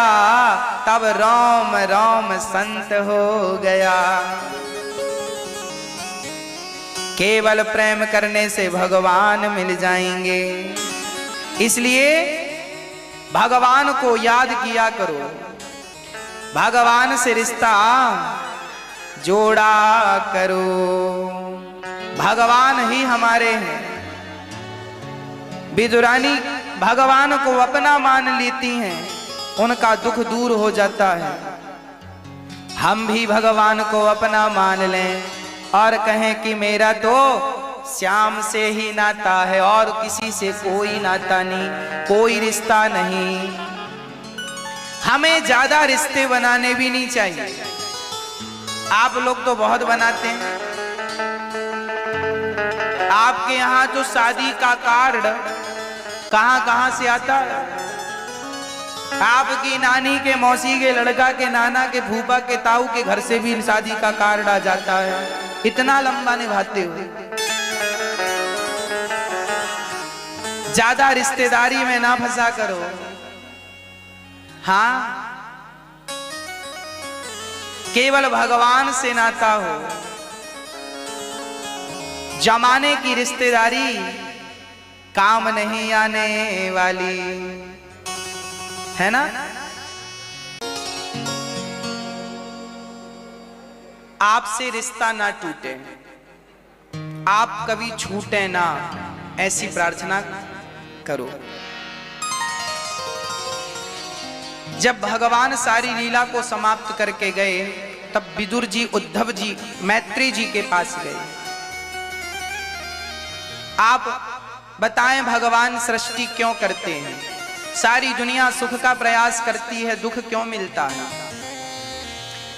तब राम राम संत हो गया। केवल प्रेम करने से भगवान मिल जाएंगे। इसलिए भगवान को याद किया करो, भगवान से रिश्ता जोड़ा करो। भगवान ही हमारे हैं। विदुरानी भगवान को अपना मान लेती हैं, उनका दुख दूर हो जाता है। हम भी भगवान को अपना मान लें और कहें कि मेरा तो श्याम से ही नाता है और किसी से कोई नाता नहीं, कोई रिश्ता नहीं। हमें ज्यादा रिश्ते बनाने भी नहीं चाहिए। आप लोग तो बहुत बनाते हैं। आपके यहाँ तो शादी का कार्ड कहां कहां से आता है। आपकी नानी के, मौसी के, लड़का के, नाना के, फूफा के, ताऊ के घर से भी शादी का कार्ड आ जाता है। इतना लंबा निभाते हो। ज्यादा रिश्तेदारी में ना फंसा करो। हाँ, केवल भगवान से नाता हो। जमाने की रिश्तेदारी काम नहीं आने वाली है ना। आपसे रिश्ता ना टूटे, आप कभी छूटे ना, ऐसी प्रार्थना करो। जब भगवान सारी लीला को समाप्त करके गए, तब विदुर जी, उद्धव जी, मैत्री जी के पास गए। आप बताएं भगवान सृष्टि क्यों करते हैं? सारी दुनिया सुख का प्रयास करती है, दुख क्यों मिलता है?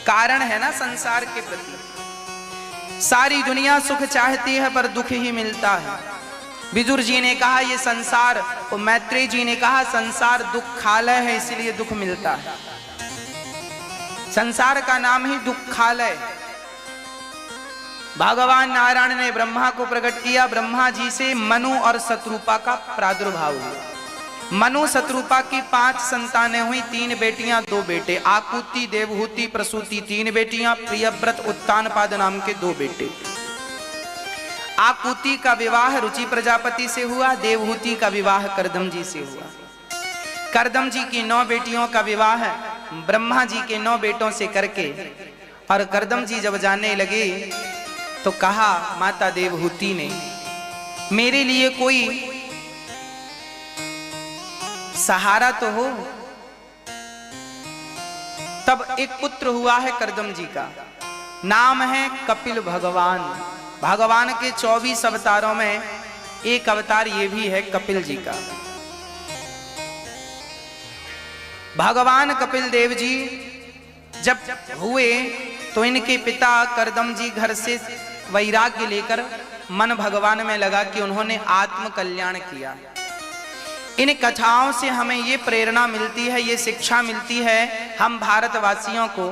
कारण है ना संसार के प्रति। सारी दुनिया सुख चाहती है पर दुख ही मिलता है। विदुर जी ने कहा ये संसार, और मैत्री जी ने कहा संसार दुखालय है, इसलिए दुख मिलता है। संसार का नाम ही दुखालय। भगवान नारायण ने ब्रह्मा को प्रकट किया। ब्रह्मा जी से मनु और शत्रुपा का प्रादुर्भाव हुआ। मनु शत्रुपा की 5 संतानें हुई, 3 बेटियां 2 बेटे। आकुति, देवहूति, प्रसूति 3 बेटियां, प्रियव्रत, उत्तानपाद नाम के 2 बेटे। आकुति का विवाह रुचि प्रजापति से हुआ, देवहूति का विवाह करदम जी से हुआ। करदम जी की 9 बेटियों का विवाह ब्रह्मा जी के 9 बेटों से करके, और करदम जी जब जाने लगे तो कहा माता देवहूति ने, मेरे लिए कोई सहारा तो हो। तब एक पुत्र हुआ है करदम जी का, नाम है कपिल भगवान। भगवान के 24 अवतारों में एक अवतार ये भी है कपिल जी का। भगवान कपिल देव जी जब हुए तो इनके पिता करदम जी घर से वैराग्य लेकर मन भगवान में लगा कि उन्होंने आत्म कल्याण किया। इन कथाओं से हमें ये प्रेरणा मिलती है, ये शिक्षा मिलती है हम भारतवासियों को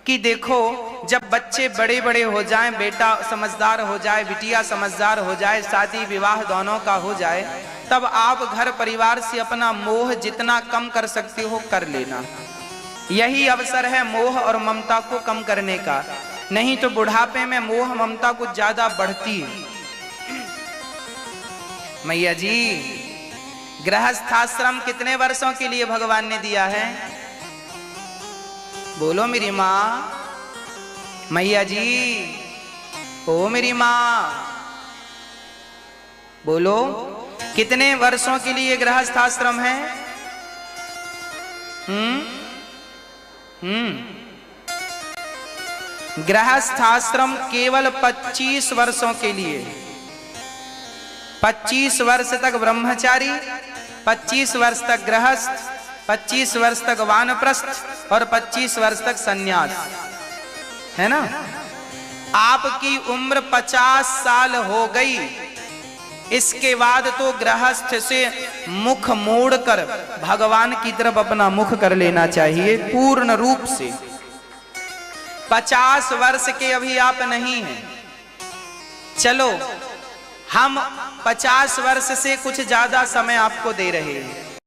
कि देखो, जब बच्चे बड़े बड़े हो जाएं, बेटा समझदार हो जाए, बिटिया समझदार हो जाए, शादी विवाह दोनों का हो जाए, तब आप घर परिवार से अपना मोह जितना कम कर सकते हो कर लेना। यही अवसर है मोह और ममता को कम करने का, नहीं तो बुढ़ापे में मोह ममता कुछ ज्यादा बढ़ती है। मैया जी, गृहस्थाश्रम कितने वर्षों के लिए भगवान ने दिया है? बोलो मेरी माँ। मैया जी, ओ मेरी माँ, बोलो कितने वर्षों के लिए गृहस्थाश्रम है? गृहस्थाश्रम केवल 25 वर्षों के लिए। 25 वर्ष तक ब्रह्मचारी, 25 वर्ष तक गृहस्थ, 25 वर्ष तक वानप्रस्थ और 25 वर्ष तक सन्यास, है ना। आपकी उम्र 50 साल हो गई, इसके बाद तो गृहस्थ से मुख मोड़कर भगवान की तरफ अपना मुख कर लेना चाहिए पूर्ण रूप से। 50 वर्ष के अभी आप नहीं हैं, चलो हम 50 वर्ष से कुछ ज्यादा समय आपको दे रहे हैं।